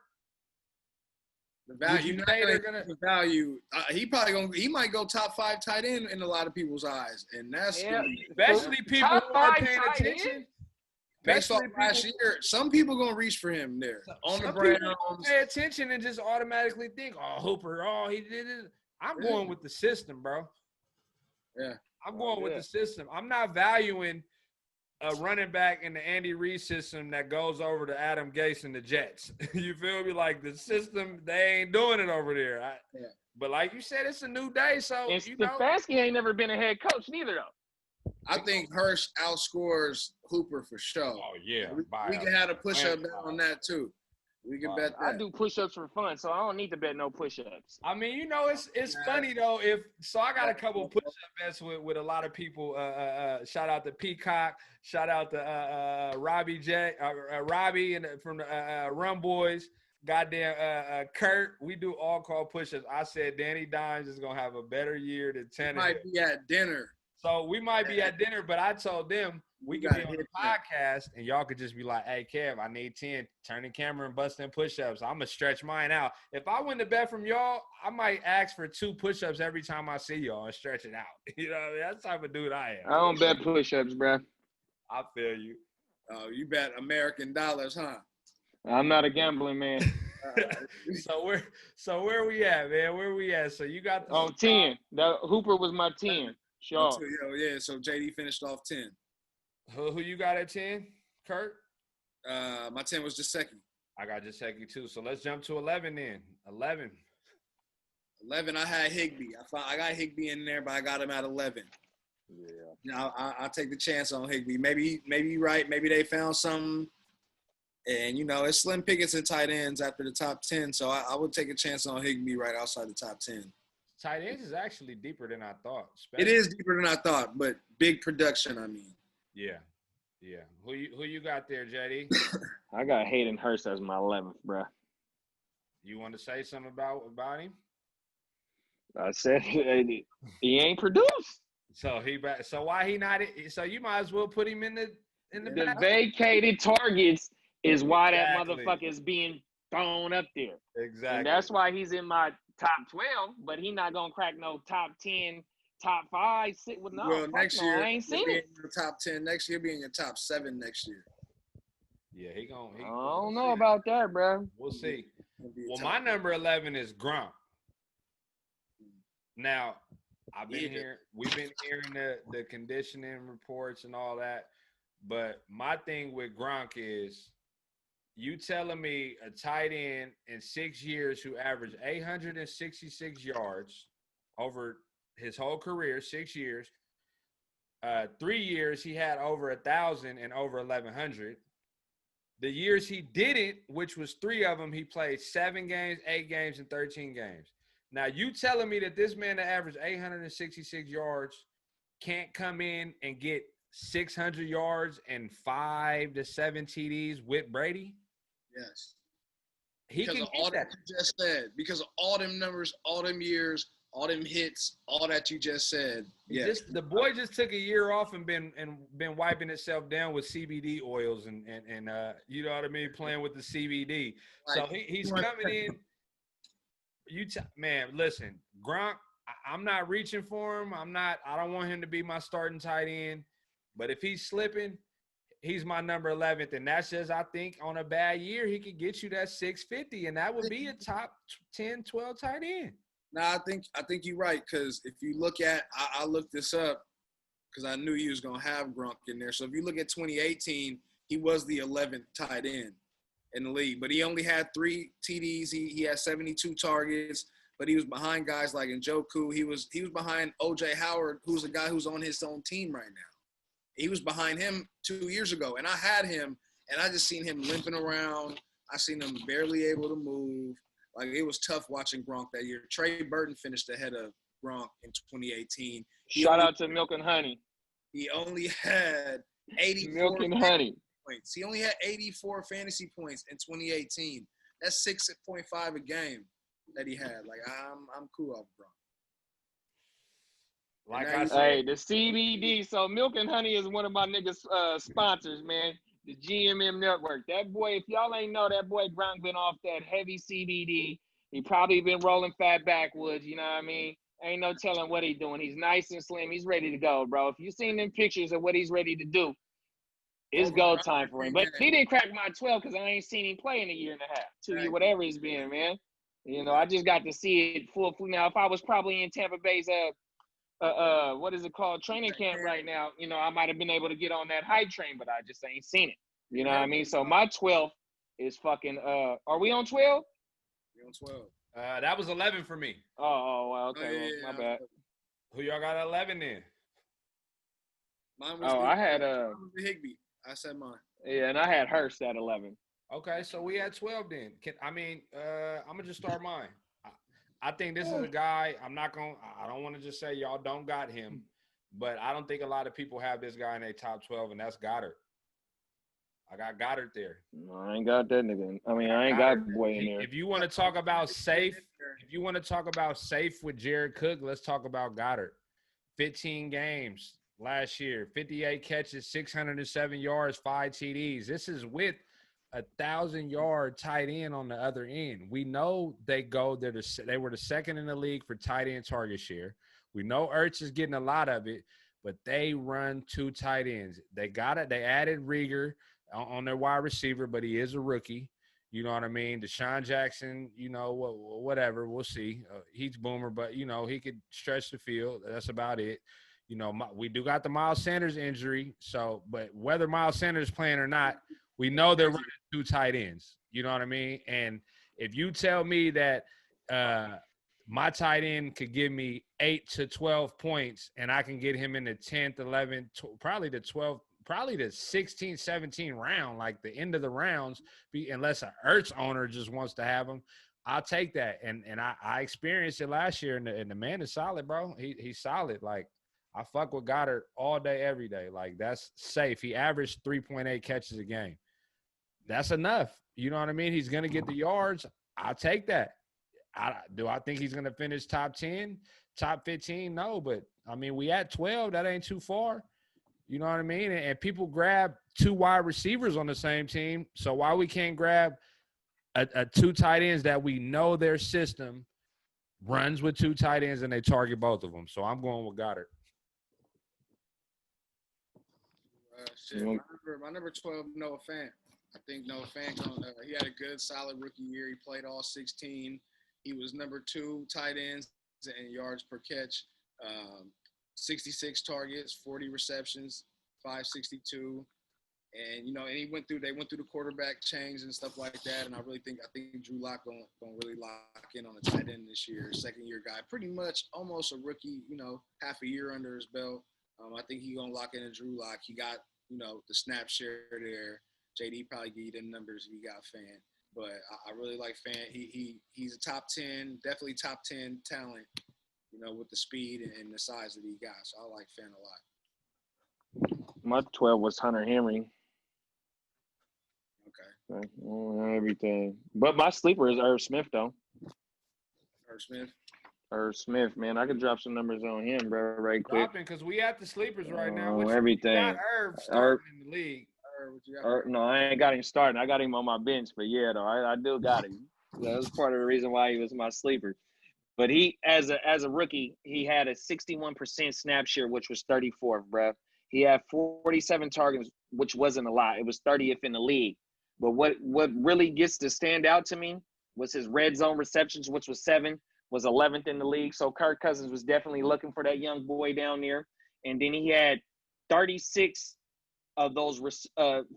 The value, the value. He might go top 5 tight end in a lot of people's eyes, and that's especially people who are paying attention. Based off Especially last year, some people gonna reach for him there on the some people Browns. don't pay attention and just automatically think, "Oh, Hooper, oh, he did it." I'm going with the system, bro. Yeah, I'm going with the system. I'm not valuing a running back in the Andy Reid system that goes over to Adam Gase and the Jets. You feel me? Like the system, they ain't doing it over there. But like you said, it's a new day, so And Stefanski ain't never been a head coach neither, though. I think Hurst outscores Hooper for sure. Oh yeah, we can have a push-up bet on that too. We can bet that. I do push-ups for fun, so I don't need to bet no push-ups. I mean, you know, it's funny though. I got a couple push-up bets with a lot of people. Shout out to Peacock. Shout out to Robbie and from the Rum Boys. Goddamn Kurt. We do all call push-ups. I said Danny Dimes is gonna have a better year than 10. Might be at dinner. So we might be at dinner, but I told them we could be on the podcast and y'all could just be like, "Hey, Kev, I need 10. Turn the camera and bust in push-ups. I'm going to stretch mine out." If I win the bet from y'all, I might ask for 2 push-ups every time I see y'all and stretch it out. You know what I mean? That's the type of dude I am. I don't bet push-ups, bro. I feel you. Oh, you bet American dollars, huh? I'm not a gambling man. So where we at, man? Where we at? So you got the 10. The Hooper was my 10. Sure. Yeah, so JD finished off 10. Who you got at 10, Kurt? My 10 was Gesicki. I got Gesicki too. So let's jump to 11 then. 11, I had Higbee. I got Higbee in there, but I got him at 11. Yeah. Now I'll take the chance on Higbee. Maybe you're right. Maybe they found something. And, you know, it's slim pickings and tight ends after the top 10. So I would take a chance on Higbee right outside the top 10. Tight ends is actually deeper than I thought. It is deeper than I thought, but big production, I mean. Yeah. Who you got there, JD? I got Hayden Hurst as my 11th, bro. You want to say something about him? I said he ain't produced. So why he not? So you might as well put him in the The vacated targets is why that motherfucker is being thrown up there. Exactly. And that's why he's in my top 12, but he not gonna crack no top 10, top 5, sit with no. Well, next year I ain't seen it. In your top 10 next year, be in your top 7 next year. Yeah, he gonna. I don't know about that, bro. We'll see. Well, my number 11 is Gronk. Now, we've been hearing the conditioning reports and all that, but my thing with Gronk is, you telling me a tight end in 6 years who averaged 866 yards over his whole career, 6 years, 3 years he had over 1,000 and over 1,100. The years he didn't, which was 3 of them, he played 7 games, 8 games, and 13 games. Now, you telling me that this man that averaged 866 yards can't come in and get 600 yards and 5 to 7 TDs with Brady? Yes. Because of all that you just said. Because of all them numbers, all them years, all them hits, all that you just said. Yeah. The boy just took a year off and been wiping itself down with CBD oils and you know what I mean, playing with the CBD. So he's coming in. Man, listen, Gronk, I'm not reaching for him. I don't want him to be my starting tight end. But if he's slipping, he's my number 11th. And that's just, I think, on a bad year, he could get you that 650, and that would be a top 10, 12 tight end. No, I think you're right, because if you look at – I looked this up because I knew you was going to have Gronk in there. So if you look at 2018, he was the 11th tight end in the league. But he only had 3 TDs. He had 72 targets, but he was behind guys like Njoku. He was behind O.J. Howard, who's a guy who's on his own team right now. He was behind him 2 years ago, and I had him, and I just seen him limping around. I seen him barely able to move. Like, it was tough watching Gronk that year. Trey Burton finished ahead of Gronk in 2018. Shout out to Milk and Honey. He only had 84 Milk and Honey points. He only had 84 fantasy points in 2018. That's 6.5 a game that he had. Like, I'm cool off Gronk. Like I said, hey, the CBD. So Milk and Honey is one of my niggas' sponsors, man. The GMM Network. That boy, if y'all ain't know, that boy Gronk been off that heavy CBD. He probably been rolling fat backwoods. You know what I mean? Ain't no telling what he doing. He's nice and slim. He's ready to go, bro. If you seen them pictures of what he's ready to do, It's go time for him. But he didn't crack my 12 because I ain't seen him play in a year and a half, 2 years, whatever it's been, man. I just got to see it full. Now, if I was probably in Tampa Bay's what is it called, training camp right now, I might have been able to get on that hype train, but I just ain't seen it. You know what I mean? So my 12 is fucking. Are we on 12? We're on 12. That was 11 for me. Oh, well, okay. Well, my bad. Who y'all got at 11 then? Mine was I had Higbee. I said mine. Yeah, and I had Hurst at 11. Okay, so we had 12 then. I'm gonna just start mine. I think this is a guy. I don't want to just say y'all don't got him, but I don't think a lot of people have this guy in their top 12, and that's Goddard. I got Goddard there. No, I ain't got that nigga. I ain't got boy in there. If you want to talk about safe, with Jared Cook, let's talk about Goddard. 15 games last year, 58 catches, 607 yards, 5 TDs. This is with 1,000-yard tight end on the other end. We know they were the second in the league for tight end target share. We know Ertz is getting a lot of it, but they run 2 tight ends. They got it. They added Rieger on their wide receiver, but he is a rookie. You know what I mean? Deshaun Jackson, whatever. We'll see. He's boomer, but, he could stretch the field. That's about it. We do got the Miles Sanders injury. So, but whether Miles Sanders is playing or not, we know they're running 2 tight ends. You know what I mean? And if you tell me that my tight end could give me 8 to 12 points and I can get him in the 10th, 11th, probably the 12th, probably the 16, 17 round, like the end of the rounds, unless an Ertz owner just wants to have him, I'll take that. And I experienced it last year, and the man is solid, bro. He's solid. Like, I fuck with Goddard all day, every day. Like, that's safe. He averaged 3.8 catches a game. That's enough. You know what I mean? He's going to get the yards. I'll take that. Do I think he's going to finish top 10, top 15? No, but, we at 12. That ain't too far. You know what I mean? And people grab 2 wide receivers on the same team. So why we can't grab a 2 tight ends that we know their system runs with 2 tight ends and they target both of them? So I'm going with Goddard. My number 12, Noah Fant. I think Noah Fant he had a good, solid rookie year. He played all 16. He was number 2 tight ends and yards per catch. 66 targets, 40 receptions, 562. And, and they went through the quarterback change and stuff like that. And I think Drew Lock gonna really lock in on the tight end this year. 2nd-year guy, pretty much almost a rookie, half a year under his belt. I think he's gonna lock in a Drew Lock. He got, the snap share there. JD probably give you them numbers if you got Fant. But I really like Fant. He's a top 10, definitely top 10 talent, with the speed and the size that he got. So I like Fant a lot. My 12 was Hunter Henry. Okay. Everything. But my sleeper is Irv Smith, though. Irv Smith, man. I could drop some numbers on him, bro, right quick. Because we at the sleepers right now. Everything. You got Irv starting in the league. No, I ain't got him starting. I got him on my bench. But, yeah, though, I do got him. That was part of the reason why he was my sleeper. But he, as a rookie, he had a 61% snap share, which was 34th, bro. He had 47 targets, which wasn't a lot. It was 30th in the league. But what really gets to stand out to me was his red zone receptions, which was 7, was 11th in the league. So Kirk Cousins was definitely looking for that young boy down there. And then he had 36 of those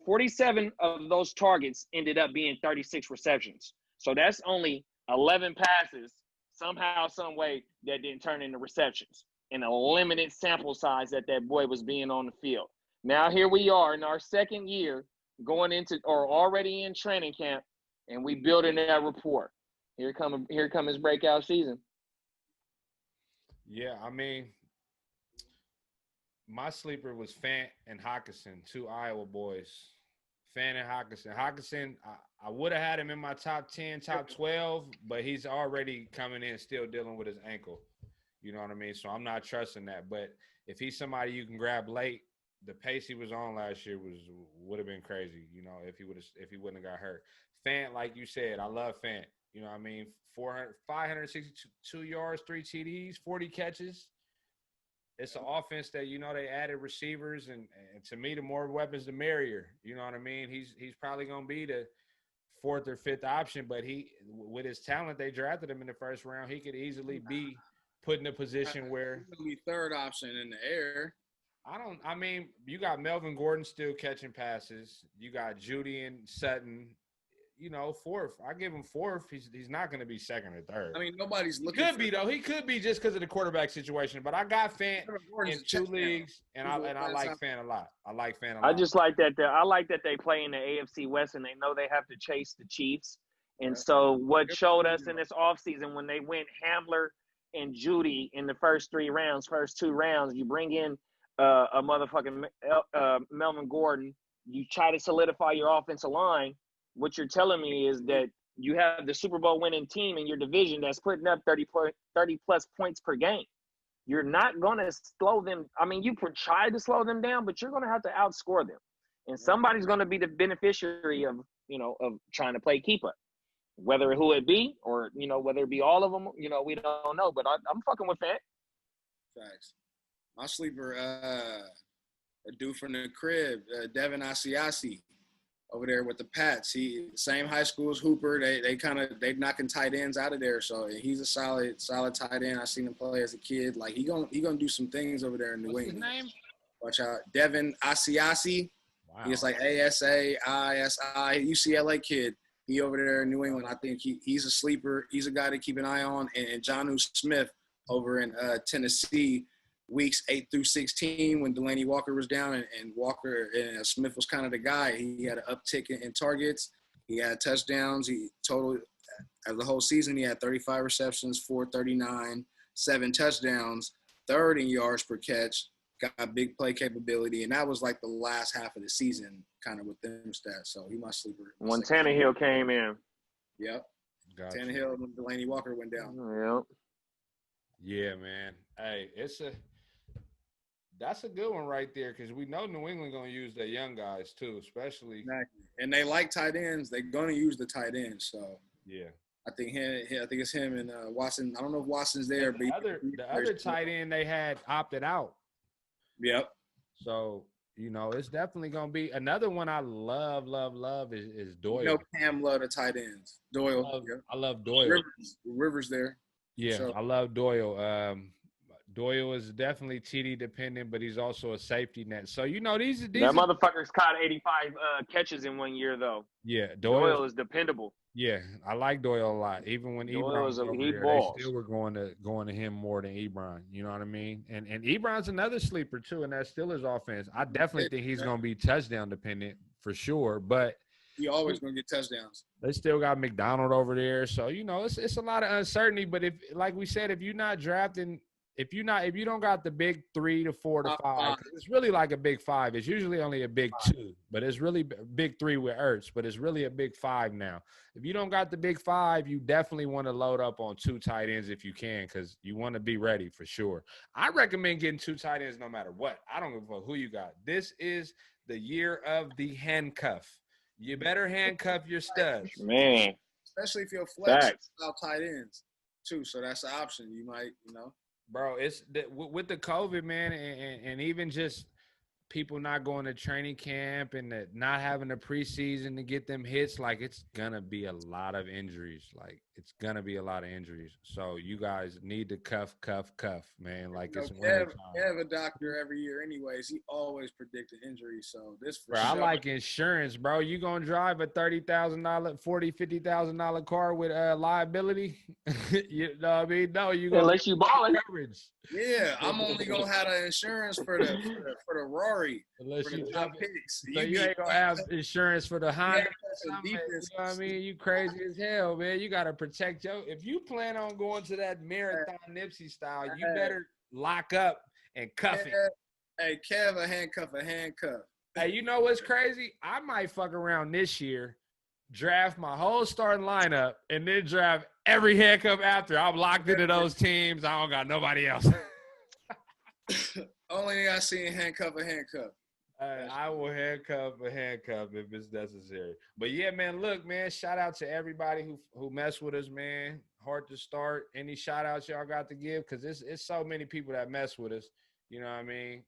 47 of those targets ended up being 36 receptions. So that's only 11 passes somehow, some way that didn't turn into receptions in a limited sample size that boy was being on the field. Now here we are in our 2nd year going into or already in training camp, and we building that rapport. Here come his breakout season. Yeah, my sleeper was Fant and Hockenson, 2 Iowa boys. Fant and Hockenson. Hockenson, I would have had him in my top 10, top 12, but he's already coming in still dealing with his ankle. You know what I mean? So I'm not trusting that. But if he's somebody you can grab late, the pace he was on last year would have been crazy, if he wouldn't have got hurt. Fant, like you said, I love Fant. 562 yards, 3 TDs, 40 catches. it's an offense that, you know, they added receivers, and to me, the more weapons, the merrier. You know what I mean? He's probably going to be the fourth or fifth option, but with his talent, they drafted him in the first round. He could easily be put in a position where he's going to be third option in the air. I mean, you got Melvin Gordon still catching passes. You got Judy and Sutton. You know, fourth. I give him fourth. He's not going to be second or third. I mean, nobody's looking. He could be though. He could be just because of the quarterback situation. But I got Fant in 2 leagues, and I like Fant a lot. I like Fant a lot. I just like that. I like that they play in the AFC West, and they know they have to chase the Chiefs. And so, what showed us in this offseason when they went Hamler and Judy in the first 2 rounds, you bring in a motherfucking Melvin Gordon. You try to solidify your offensive line. What you're telling me is that you have the Super Bowl winning team in your division that's putting up 30-plus points per game. You're not going to slow them. I mean, you could try to slow them down, but you're going to have to outscore them. And somebody's going to be the beneficiary of, you know, of trying to play keep up. Whether who it be or, you know, whether it be all of them, you know, we don't know. But I'm fucking with that. Facts. My sleeper, a dude from the crib, Devin Asiasi. Over there with the Pats. He same high school as Hooper. They knocking tight ends out of there. So he's a solid tight end. I seen him play as a kid. Like he gonna do some things over there in New England. What's his name? Watch out. Devin Asiasi. Wow. He's like ASAISI, UCLA kid. He over there in New England. I think he's a sleeper. He's a guy to keep an eye on. And Jonnu Smith over in Tennessee. Weeks 8 through 16 when Delaney Walker was down and Walker and Smith was kind of the guy. He had an uptick in targets. He had touchdowns. He total as the whole season, he had 35 receptions, 439, 7 touchdowns, third in yards per catch, got big play capability. And that was like the last half of the season kind of with them stats. So he my sleeper. When Tannehill came in. Yep. Gotcha. Tannehill when Delaney Walker went down. Yep. Yeah, man. Hey, that's a good one right there because we know New England going to use their young guys too, especially. Exactly. And they like tight ends. They're going to use the tight ends. So, yeah. I think it's him and Watson. I don't know if Watson's there. The other tight end they had opted out. Yep. So, you know, it's definitely going to be – another one I love is Doyle. You know Cam love the tight ends. Doyle. I love Doyle. Rivers there. Yeah, So. I love Doyle. Doyle is definitely TD dependent, but he's also a safety net. So, you know, these that motherfucker's caught 85 catches in 1 year, though. Yeah, Doyle is dependable. Yeah, I like Doyle a lot. Even when Ebron was over there, they still were going to him more than Ebron. You know what I mean? And Ebron's another sleeper too, and that's still his offense. I definitely think he's going to be touchdown dependent for sure, but he always going to get touchdowns. They still got McDonald over there, so you know it's a lot of uncertainty. But if, like we said, if you're not drafting. If you don't got the big 3 to 4 to 5, it's really like a big 5. It's usually only a big 2, but it's really big 3 with Ertz, but it's really a big 5 now. If you don't got the big 5, you definitely want to load up on 2 tight ends if you can because you want to be ready for sure. I recommend getting 2 tight ends no matter what. I don't give a fuck who you got. This is the year of the handcuff. You better handcuff your studs. Man. Especially if you're flex out tight ends too, so that's an option. You might, you know. Bro, it's with the COVID, man, and even just people not going to training camp and not having a preseason to get them hits, like it's going to be a lot of injuries. Like it's going to be a lot of injuries. So you guys need to cuff, man. Like it's winter time. You have a doctor every year anyways. He always predicted injuries. So this for bro, sure. I like insurance, bro. You going to drive a $30,000, $50,000 car with liability? You know what I mean? No, you going unless you balling. Coverage. Yeah, I'm only gonna have the insurance for the Rory. Unless you top picks. So you ain't gonna have insurance for the Honda. You know what I mean? You crazy as hell, man. You gotta protect if you plan on going to that marathon Nipsey style, you better lock up and cuff it. Hey, Kev, a handcuff. Hey, you know what's crazy? I might fuck around this year, draft my whole starting lineup, and then draft every handcuff after. I'm locked into those teams. I don't got nobody else. Only thing I seen handcuff. I will handcuff if it's necessary. But yeah, man, look, man, shout out to everybody who mess with us, man. Heart2Start. Any shout outs y'all got to give? Because it's so many people that mess with us. You know what I mean?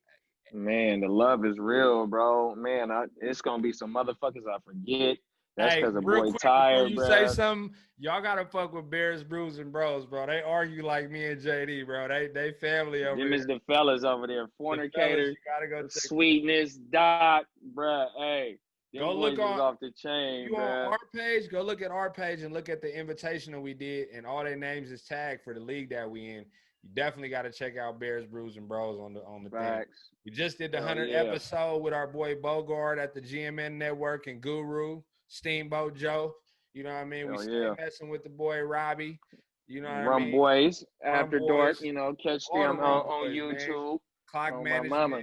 Man, the love is real, bro. Man, it's gonna be some motherfuckers I forget. That's Hey, because the real boy quick before tired, you say bro. something, y'all gotta fuck with Bears, Brews, and Bros, bro. They argue like me and JD, bro. They family over Them is there. the fellas over there. The fellas, Fornicator, you gotta go check. Sweetness, Doc, bruh. Hey, them Go boys look is on off the chain, you on bruh. our page. Go look at our page and look at the invitational we did, and all their names is tagged for the league that we in. You definitely got to check out Bears, Brews, and Bros on the thing. Facts. We just did the Hell 100th yeah. episode with our boy Bogart at the GMN Network and Guru, Steamboat Joe. You know what I mean? We Hell stay yeah. messing with the boy Robbie. You know what I Rum mean? Boys, Rum After Boys. Dark, you know, catch All the them Rum on Boys, man. YouTube. Clock On my management, mama.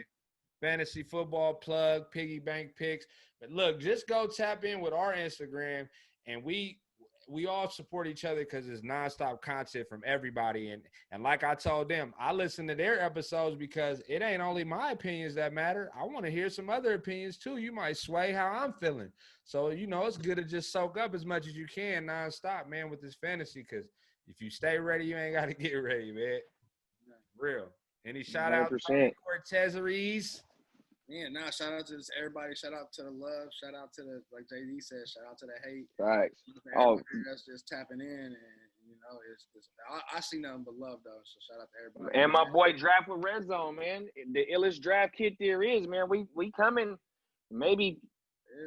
fantasy football plug, piggy bank picks. But look, just go tap in with our Instagram, and we all support each other because it's nonstop content from everybody. And like I told them, I listen to their episodes because it ain't only my opinions that matter. I want to hear some other opinions too. You might sway how I'm feeling. So, you know, it's good to just soak up as much as you can nonstop, man, with this fantasy, because if you stay ready, you ain't got to get ready, man. Real. Any shout out to 100%. Cortez? Yeah, nah, shout out to everybody. Shout out to the love. Shout out to the, like JD said, shout out to the hate. Facts. Oh, that's just tapping in, and you know, I see nothing but love though. So shout out to everybody. And my boy Draft with Red Zone, man. The illest draft kit there is, man. We coming maybe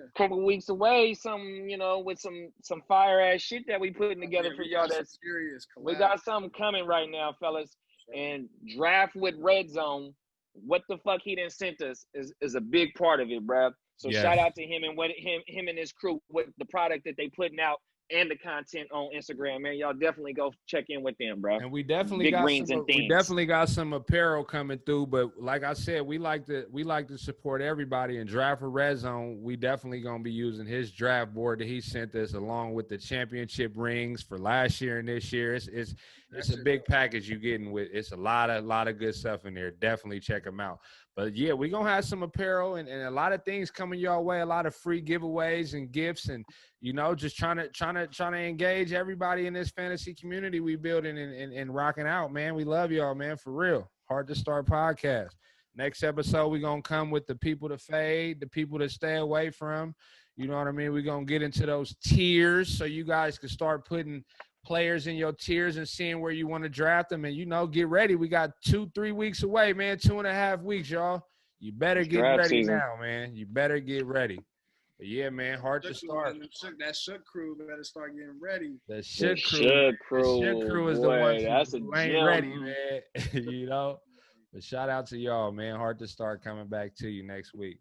a couple weeks away, you know, with some fire ass shit that we putting together for y'all. That's serious. We got something coming right now, fellas. And Draft with Red Zone, what the fuck he done sent us is a big part of it, bruh. So Yes. shout out to him and him and his crew with the product that they putting out and the content on Instagram, man. Y'all definitely go check in with them, bro. And we definitely Big got greens some. and We things. definitely got some apparel coming through. But like I said, we like to support everybody. And Draft for Red Zone, we definitely gonna be using his draft board that he sent us, along with the championship rings for last year and this year. It's a big package you getting with. It's a lot of good stuff in there. Definitely check them out. But yeah, we're gonna have some apparel and a lot of things coming your way, a lot of free giveaways and gifts, and you know, just trying to engage everybody in this fantasy community we building and rocking out, man. We love y'all, man, for real. Heart2Start podcast. Next episode, we're gonna come with the people to fade, the people to stay away from. You know what I mean? We're gonna get into those tiers so you guys can start putting players in your tiers and seeing where you want to draft them. And, you know, get ready. We got 2-3 weeks away, man. 2.5 weeks, y'all. You better get ready now, man. You better get ready. But yeah, man, Heart2Start. That Shook crew better start getting ready. The Shook crew. The Shook crew is boy, the ones that's who a ain't gem. ready, man. You know? But shout out to y'all, man. Heart2Start coming back to you next week.